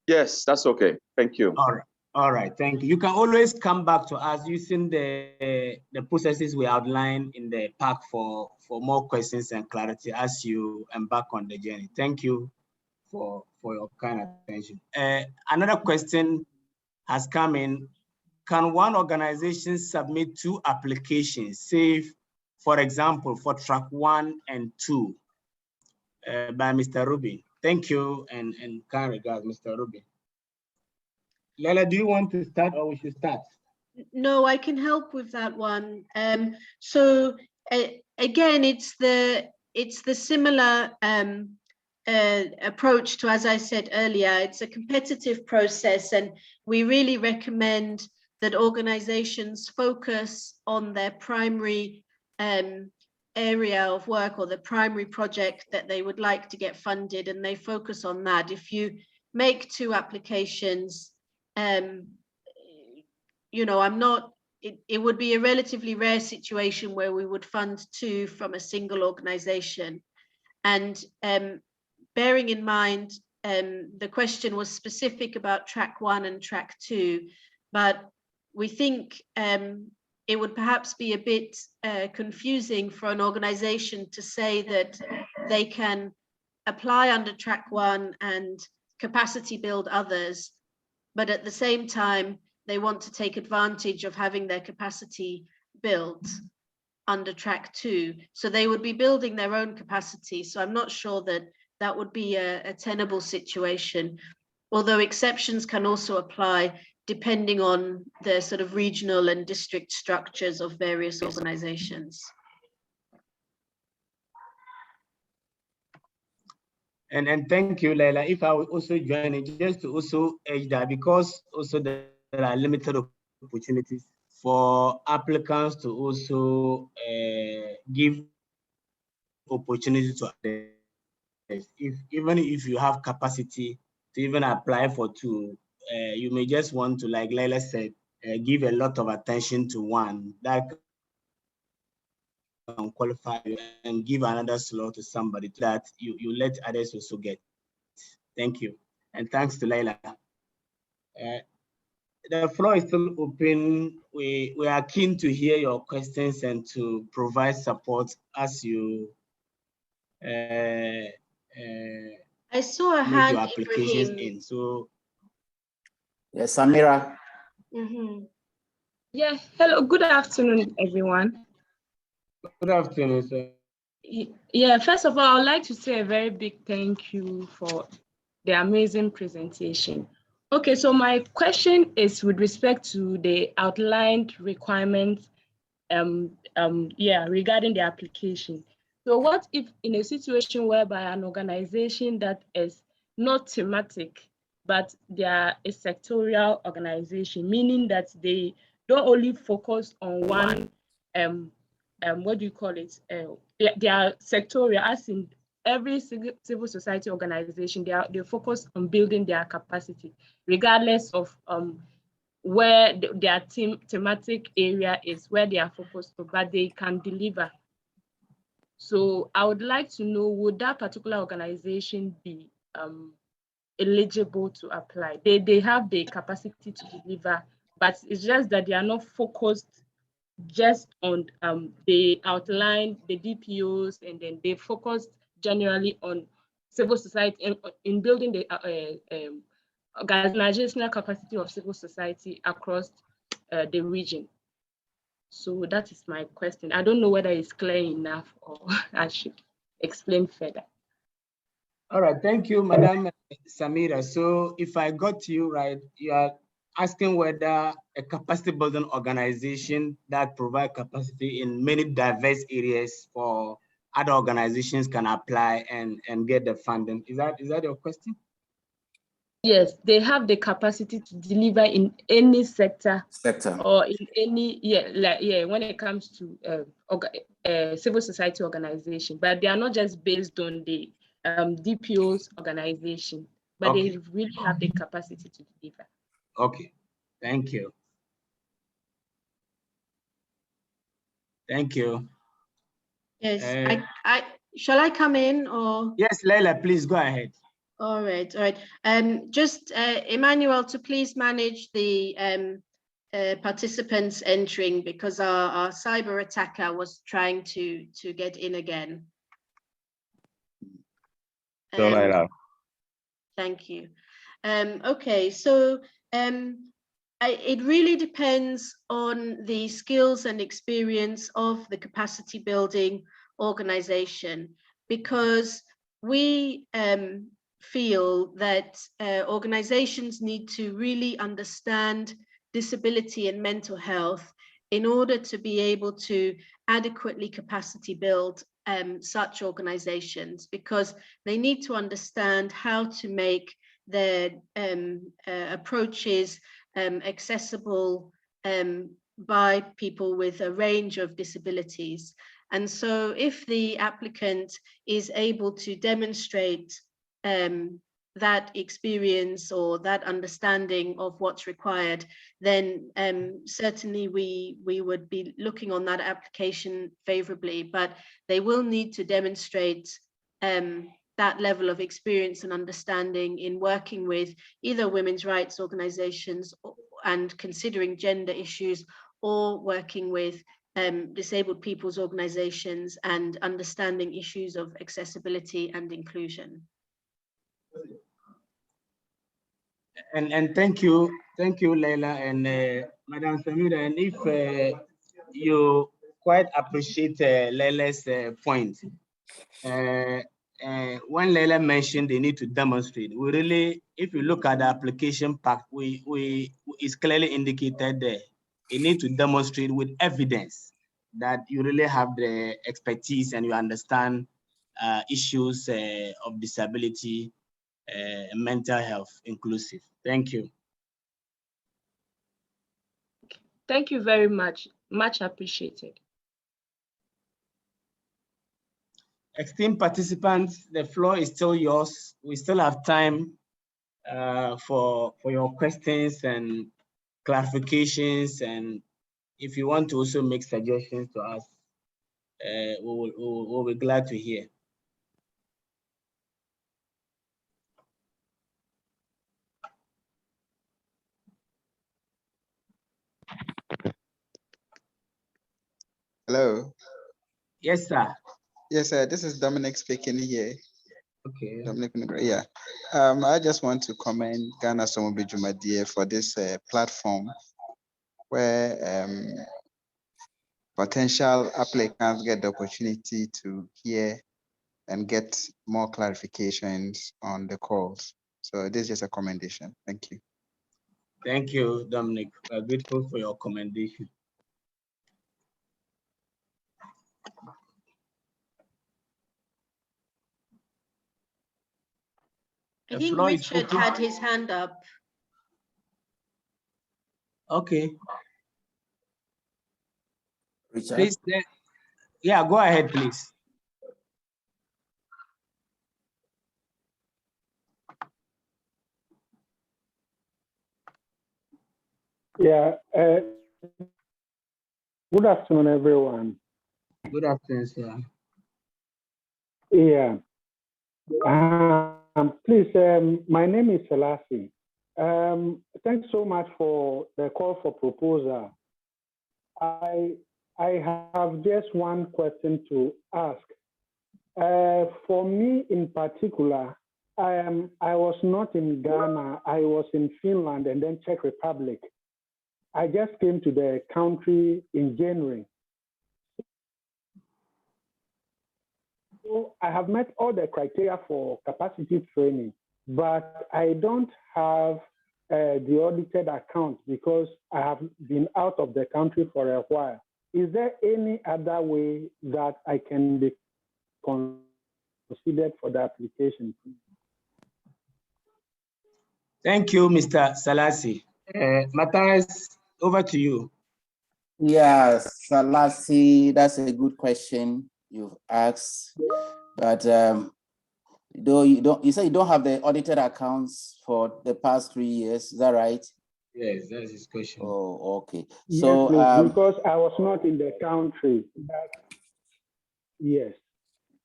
Yes, that's okay. Thank you. All right, thank you. You can always come back to us using the processes we outlined in the pack for more questions and clarity as you embark on the journey. Thank you for your kind attention. Another question has come in. Can one organization submit 2 applications, say, for example, for track 1 and 2 by Mr. Rubin? Thank you and kind regards, Mr. Rubin. Leila, do you want to start or we should start? No, I can help with that one. So again, it's the similar approach to, as I said earlier, it's a competitive process, and we really recommend that organizations focus on their primary area of work or the primary project that they would like to get funded, and they focus on that. If you make 2 applications, you know, it would be a relatively rare situation where we would fund 2 from a single organization. And bearing in mind, the question was specific about track 1 and track 2, but we think it would perhaps be a bit confusing for an organization to say that they can apply under track 1 and capacity build others, but at the same time, they want to take advantage of having their capacity built under track 2. So they would be building their own capacity. So I'm not sure that that would be a tenable situation, although exceptions can also apply depending on the sort of regional and district structures of various organizations. And thank you, Leila. If I would also join it, just to also urge that, because also there are limited opportunities for applicants to also give opportunity to others. Even if you have capacity to even apply for 2, you may just want to, like Leila said, give a lot of attention to 1 that can qualify and give another slot to somebody that you let others also get. Thank you. And thanks to Leila. The floor is still open. We are keen to hear your questions and to provide support as you I saw a make hand, your applications Ibrahim. in. So Yes, Samira. Yeah, hello, good afternoon, everyone. Good afternoon, sir. Yeah, first of all, I would like to say a very big thank you for the amazing presentation. Okay, so my question is with respect to the outlined requirements regarding the application. So what if in a situation whereby an organization that is not thematic, but they are a sectorial organization, meaning that they don't only focus on one, what do you call it? They are sectorial, as in every civil society organization, they focus on building their capacity, regardless of where their thematic area is, where they are focused on, but they can deliver. So I would like to know, would that particular organization be eligible to apply? They have the capacity to deliver, but it's just that they are not focused just on they outline the DPOs, and then they focused generally on civil society in building the organizational capacity of civil society across the region. So that is my question. I don't know whether it's clear enough or I should explain further. All right, thank you, Madam Samira. So if I got you right, you are asking whether a capacity building organization that provide capacity in many diverse areas for other organizations can apply and get the funding. Is that your question? Yes, they have the capacity to deliver in any sector or in any, when it comes to civil society organization, but they are not just based on the DPO's organization, but they really have the capacity to deliver. Okay, thank you. Thank you. Yes, shall I come in or? Yes, Leila, please go ahead. All right. Just Emmanuel, to please manage the participants entering, because our cyber attacker was trying to get in again. Thank you. Okay, so it really depends on the skills and experience of the capacity building organization, because we feel that organizations need to really understand disability and mental health in order to be able to adequately capacity build such organizations, because they need to understand how to make their approaches accessible by people with a range of disabilities. And so if the applicant is able to demonstrate that experience or that understanding of what's required, then certainly we would be looking on that application favorably, but they will need to demonstrate that level of experience and understanding in working with either women's rights organizations and considering gender issues, or working with disabled people's organizations and understanding issues of accessibility and inclusion. And thank you, Leila and Madam Samira. And if you quite appreciate Leila's point, when Leila mentioned they need to demonstrate, we really, if you look at the application pack, it's clearly indicated there. You need to demonstrate with evidence that you really have the expertise and you understand issues of disability, mental health inclusive. Thank you. Thank you very much. Much appreciated. Esteemed participants, the floor is still yours. We still have time for your questions and clarifications, and if you want to also make suggestions to us, we'll be glad to hear. Hello. Yes, sir. Yes, sir. This is Dominic speaking here. Okay. Dominic, yeah. I just want to commend Ghana Somobi Jumadie for this platform where potential applicants get the opportunity to hear and get more clarifications on the calls. So this is just a commendation. Thank you. Thank you, Dominic. We're grateful for your commendation. I think Richard had his hand up. Okay. Richard? Please, yeah, go ahead, please. Yeah. Good afternoon, everyone. Good afternoon, sir. Yeah. Please, my name is Selassie. Thanks so much for the call for proposal. I have just one question to ask. For me in particular, I was not in Ghana. I was in Finland and then Czech Republic. I just came to the country in January. So I have met all the criteria for capacity training, but I don't have the audited account because I have been out of the country for a while. Is there any other way that I can be considered for the application? Thank you, Mr. Selassie. Matthias, over to you. Yeah, Selassie, that's a good question you've asked. But though you say you don't have the audited accounts for the past 3 years, is that right? Yes, that's his question. Oh, okay. Yes, So because I was not in the country. Yes.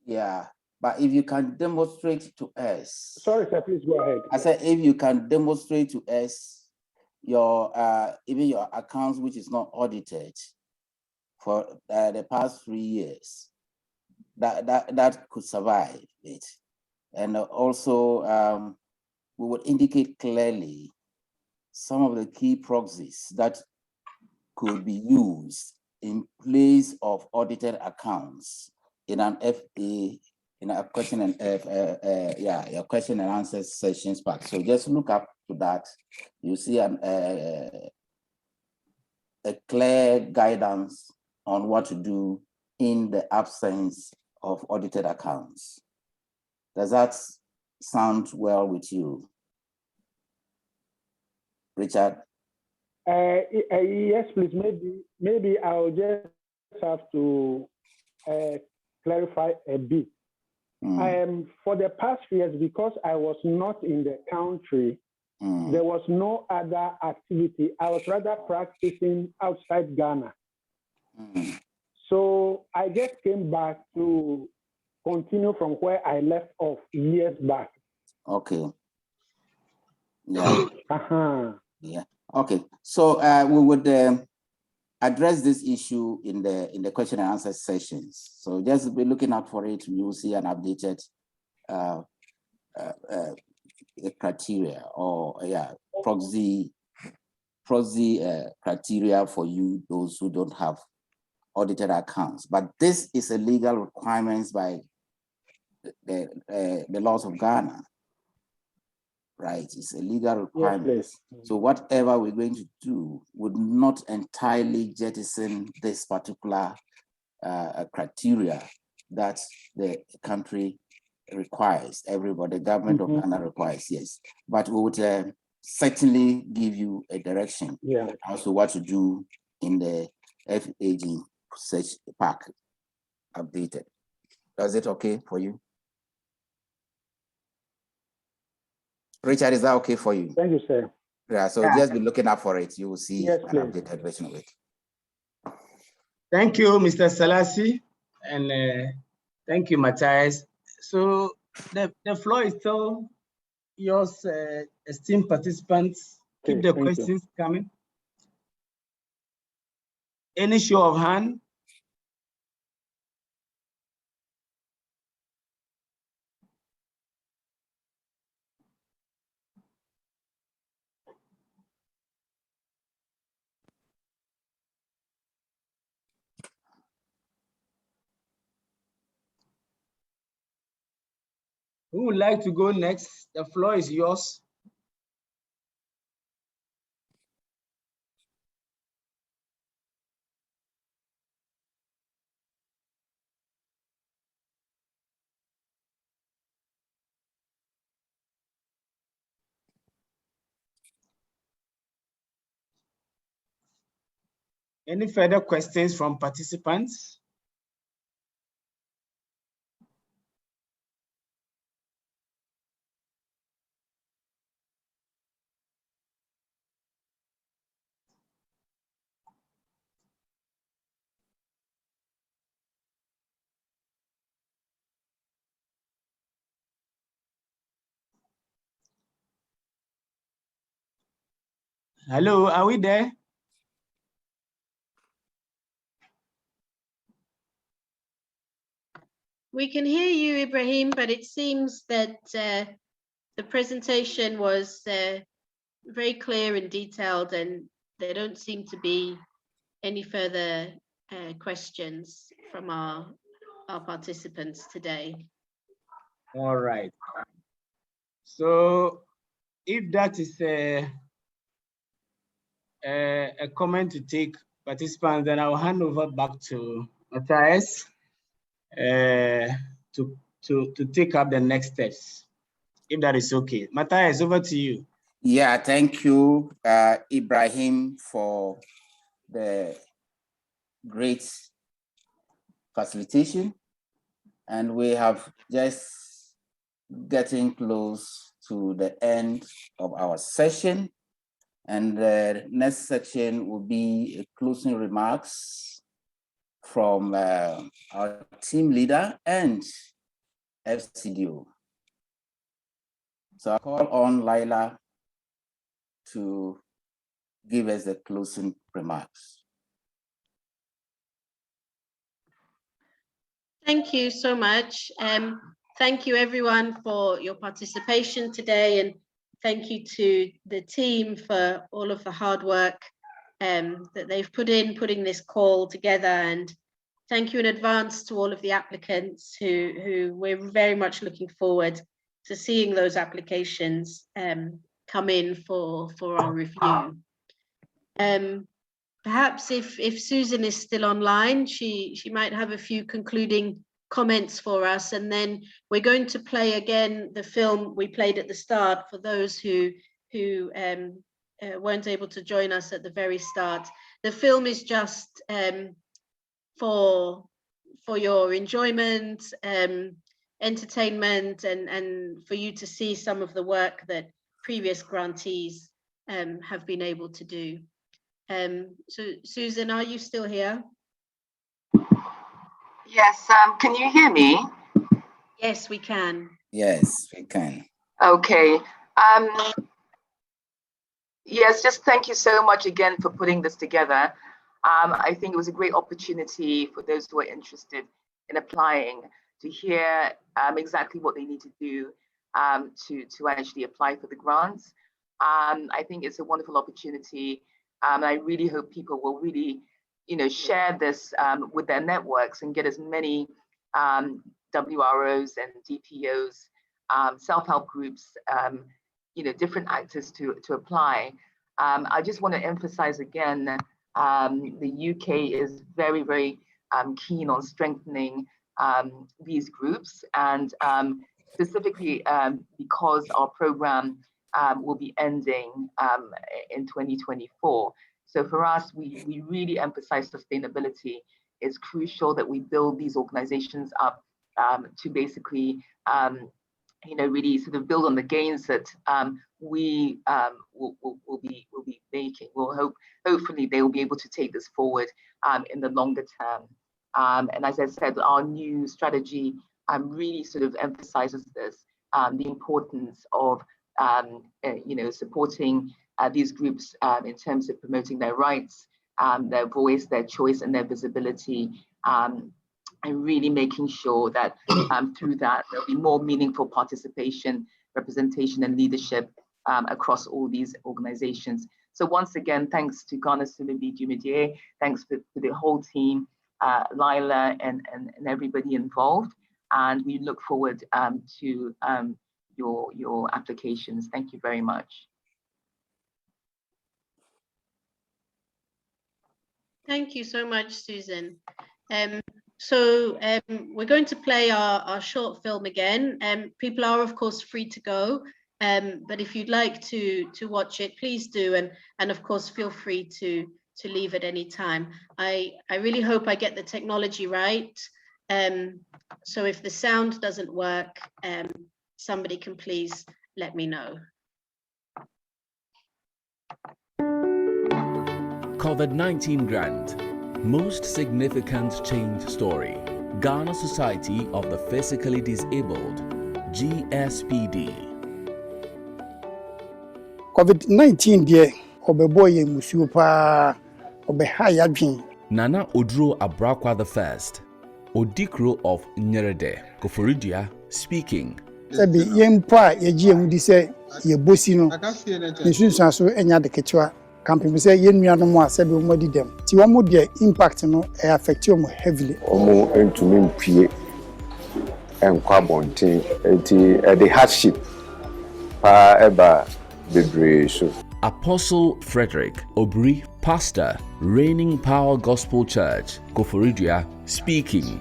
Yeah, but if you can demonstrate to us. Sorry, sir, please go ahead. I said if you can demonstrate to us your even your accounts which is not audited for the past 3 years, that could survive it. And also we would indicate clearly some of the key proxies that could be used in place of audited accounts in an FA, in a question and your question and answer sessions pack. So just look up to that. You see a clear guidance on what to do in the absence of audited accounts. Does that sound well with you, Richard? Yes, please. Maybe I'll just have to clarify a bit. For the past years, because I was not in the country, there was no other activity. I was rather practicing outside Ghana. So I just came back to continue from where I left off years back. Okay. Yeah. Yeah. Okay. So we would address this issue in the question and answer sessions. So just be looking out for it. You will see an updated criteria or proxy criteria for you, those who don't have audited accounts. But this is a legal requirement by the laws of Ghana. Right, it's a legal requirement. Yes, so whatever we're going to do would not entirely jettison this particular criteria that the country requires. Everybody, the government of Ghana requires, yes. But we would certainly give you a direction as to what to do in the FAG search pack updated. Is it okay for you? Richard, is that okay for you? Thank you, sir. Yeah, so just be looking out for it. You will see an updated version of it. Thank you, Mr. Salasi, and thank you, Matthias. So the floor is still yours, esteemed participants. Keep the questions coming. Any show of hand? Who would like to go next? The floor is yours. Any further questions from participants? Hello, are we there? We can hear you, Ibrahim, but it seems that the presentation was very clear and detailed, and there don't seem to be any further questions from our participants today. All right. So if that is a comment to take participants, then I'll hand over back to Matthias to take up the next steps, if that is okay. Matthias, over to you. Yeah, thank you, Ibrahim, for the great facilitation. And we have just getting close to the end of our session. And the next section will be closing remarks from our team leader and FCDO. So I call on Laila to give us the closing remarks. Thank you so much. Thank you everyone for your participation today, and thank you to the team for all of the hard work that they've put in putting this call together, and thank you in advance to all of the applicants who we're very much looking forward to seeing those applications come in for our review. Perhaps if Susan is still online, she might have a few concluding comments for us, and then we're going to play again the film we played at the start for those who weren't able to join us at the very start. The film is just for your enjoyment, entertainment, and for you to see some of the work that previous grantees have been able to do. So Susan, are you still here? Yes, can you hear me? Yes, we can. Yes, we can. Okay. Yes, just thank you so much again for putting this together. I think it was a great opportunity for those who are interested in applying to hear exactly what they need to do to actually apply for the grants. I think it's a wonderful opportunity. I really hope people will really, share this with their networks and get as many WROs and DPOs, self-help groups, different actors to apply. I just want to emphasize again, the UK is very, very keen on strengthening these groups, and specifically because our program will be ending in 2024. So for us, we really emphasize sustainability. It's crucial that we build these organizations up to basically really sort of build on the gains that we will be making. Hopefully they will be able to take this forward in the longer term. And as I said, our new strategy really sort of emphasizes this, the importance of supporting these groups in terms of promoting their rights, their voice, their choice, and their visibility. And really making sure that through that there'll be more meaningful participation, representation, and leadership across all these organizations. So once again, thanks to Ghana Sulubi Jumedier, thanks to the whole team, Lila and everybody involved. And we look forward to your applications. Thank you very much. Thank you so much, Susan. So we're going to play our short film again. People are, of course, free to go. But if you'd like to watch it, please do. And of course, feel free to leave at any time. I really hope I get the technology right. So if the sound doesn't work, somebody can please let me know. COVID-19 grant. Most significant change story. Ghana Society of the Physically Disabled, GSPD. COVID-19 dear, obeboye musuo pa, obeha yadwin. Nana Oduro Abrakwa the First, Odikro of Nyerede, Koforidia, speaking. Sabi yempa yeji emudi se yebosi no. Nisunsan so enya de ketewa. Camping say yenuano mo asabi mo di dem. Ti wo mo de impact no e affect you heavily. Omo entumi mpie enkwa bonten enti the hardship pa eba bebre so. Apostle Frederick Obri, pastor, Reigning Power Gospel Church, Koforidia, speaking.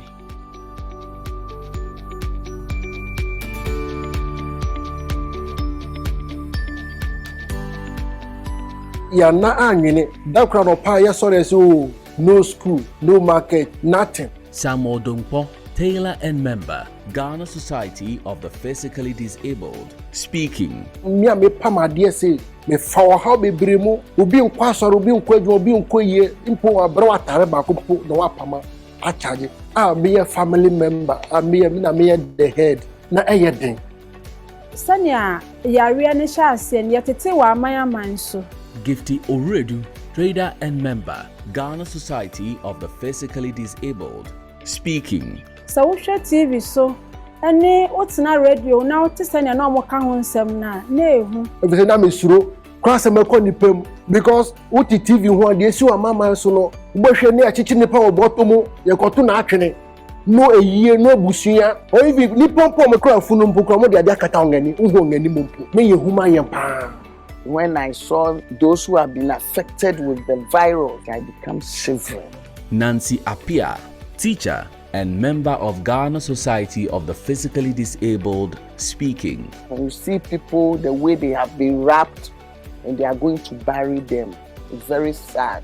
Yana anyene dakra no pa yesore so no school, no market, nothing. Samuel Dongpo, tailor and member, Ghana Society of the Physically Disabled, speaking. Me pamade say me fa how be bremu obi nkwa soro obi nkwa adwo obi nkwa ye impo abra atare ba ko po no apama a charge me a family member me the head na eyeden sanya yare ne sha ase ne yetete wa amayaman so. Gifty Oredu, trader and member, Ghana Society of the Physically Disabled, speaking. So we share TV so ene otina radio na otisanya na omoka ho nsem na ehu. Ebise na mesuro class emeko nipem because oti TV ho de esi wa mama so no ubehwe ne achichi nipa obotomo yekoto na atwene no eyie no busuya o even nipompo mekra funu mpokra mo de ade akata ngani unho ngani mompo me yehuma yempa. When I saw those who have been affected with the virus, I become shivering. Nancy Apia, teacher and member of Ghana Society of the Physically Disabled, speaking. When you see people, the way they have been wrapped and they are going to bury them. It's very sad.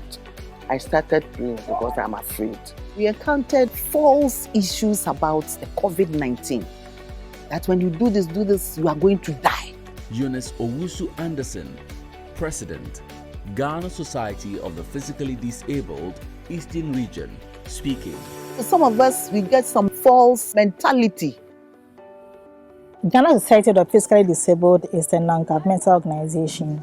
I started praying because I'm afraid. We encountered false issues about the COVID-19. That when you do this, you are going to die. Eunice Owusu Anderson, President, Ghana Society of the Physically Disabled, Eastern Region, speaking. Some of us, we get some false mentality. Ghana Society of the Physically Disabled is a non-governmental organization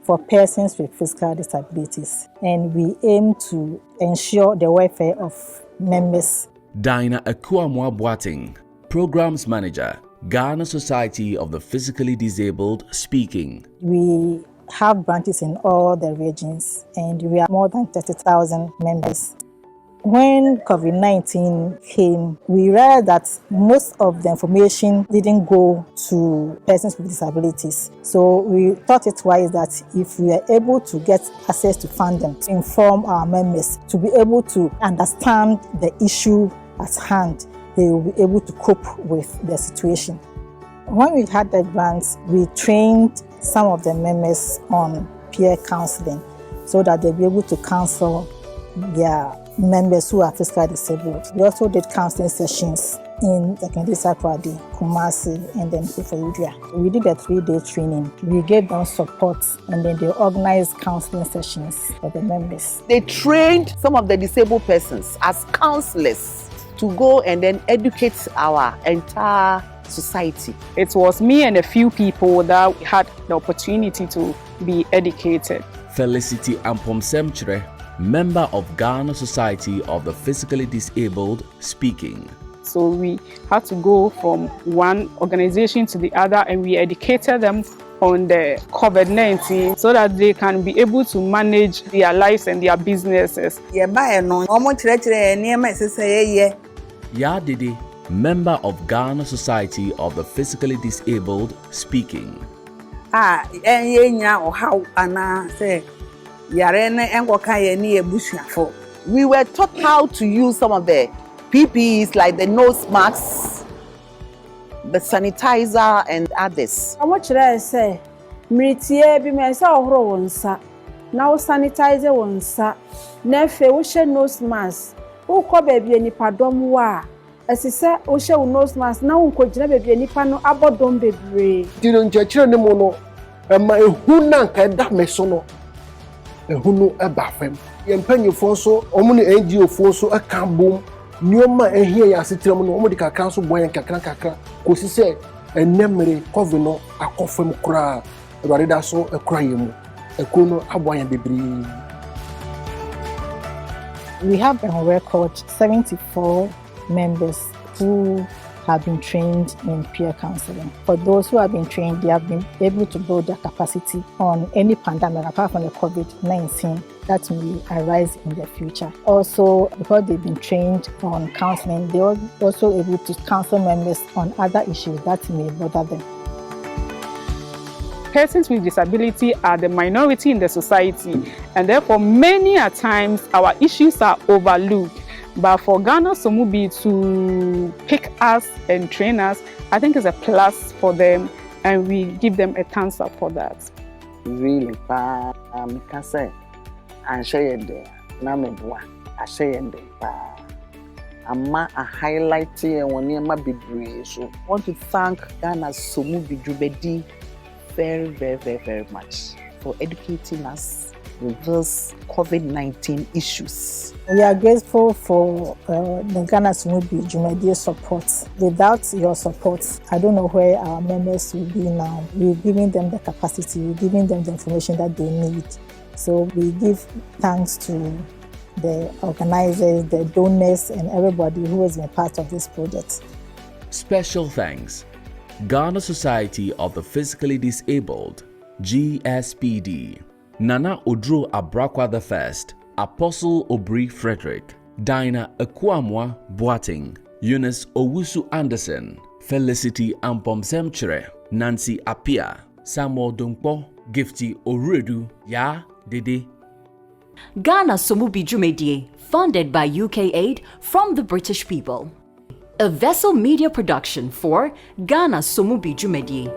for persons with physical disabilities, and we aim to ensure the welfare of members. Dinah Akuamwa Boateng, Programs Manager, Ghana Society of the Physically Disabled, speaking. We have branches in all the regions, and we are more than 30,000 members. When COVID-19 came, we realized that most of the information didn't go to persons with disabilities. So we thought it wise that if we are able to get access to funding, to inform our members, to be able to understand the issue at hand, they will be able to cope with the situation. When we had the grants, we trained some of the members on peer counseling so that they'll be able to counsel their members who are physically disabled. We also did counseling sessions in Sakwadi, Kumasi, and then Kufuridua. We did a 3-day training. We gave them support, and then they organized counseling sessions for the members. They trained some of the disabled persons as counselors to go and then educate our entire society. It was me and a few people that had the opportunity to be educated. Felicity Ampomsemchre, member of Ghana Society of the Physically Disabled, speaking. So we had to go from one organization to the other, and we educated them on the COVID-19 so that they can be able to manage their lives and their businesses. Yadidi, member of Ghana Society of the Physically Disabled, speaking. We were taught how to use some of the PPEs like the nose masks, the sanitizer, and others. How much did I say? Miritie be me say ohoro wonsa. Now sanitize wonsa. Nefe wo she nose mask. Wo ko baby enipa dom wa. Asise wo she nose mask na wo ko gina baby enipa no abodom bebre. Dino nchechire ne mo no. Ema ehu na nka da me so no. Ehunu eba fam. Yempanyefo so omo ne NGO fo so aka bom. Nioma ehia ya setrem no omo de kakra so boyen kakra kosi se enemere covid no akofam kura eware da so ekura yemu ekono aboyan bebre. We have on record 74 members who have been trained in peer counseling. For those who have been trained, they have been able to build their capacity on any pandemic apart from the COVID-19 that may arise in the future. Also, because they've been trained on counseling, they are also able to counsel members on other issues that may bother them. Persons with disability are the minority in the society, and therefore many a times our issues are overlooked. But for Ghana Somubi to pick us and train us, I think is a plus for them, and we give them a thumbs up for that. Really, I can say, I share it. Namedwa, I share it. I'm a highlight here when you ma be brave. So I want to thank Ghana Somubi Jubedi very much for educating us with those COVID-19 issues. We are grateful for the Ghana Somubi Jumedi support. Without your support, I don't know where our members will be now. We're giving them the capacity, we're giving them the information that they need. So we give thanks to the organizers, the donors, and everybody who has been part of this project. Special thanks. Ghana Society of the Physically Disabled, GSPD. Nana Odro Abrakwa I, Apostle Obri Frederick, Dinah Akuamwa Boateng, Eunice Owusu Anderson, Felicity Ampomsemchre, Nancy Apia, Samuel Dunkpo, Gifty Oredu, Ya Dede. Ghana Somubi Jumedie, funded by UK aid from the British people. A Vessel Media production for Ghana Somubi Jumedie.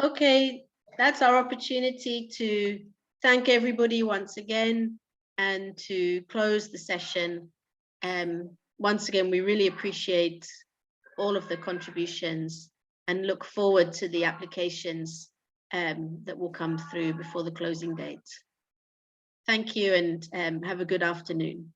Okay, that's our opportunity to thank everybody once again and to close the session. Once again, we really appreciate all of the contributions and look forward to the applications that will come through before the closing date. Thank you and have a good afternoon.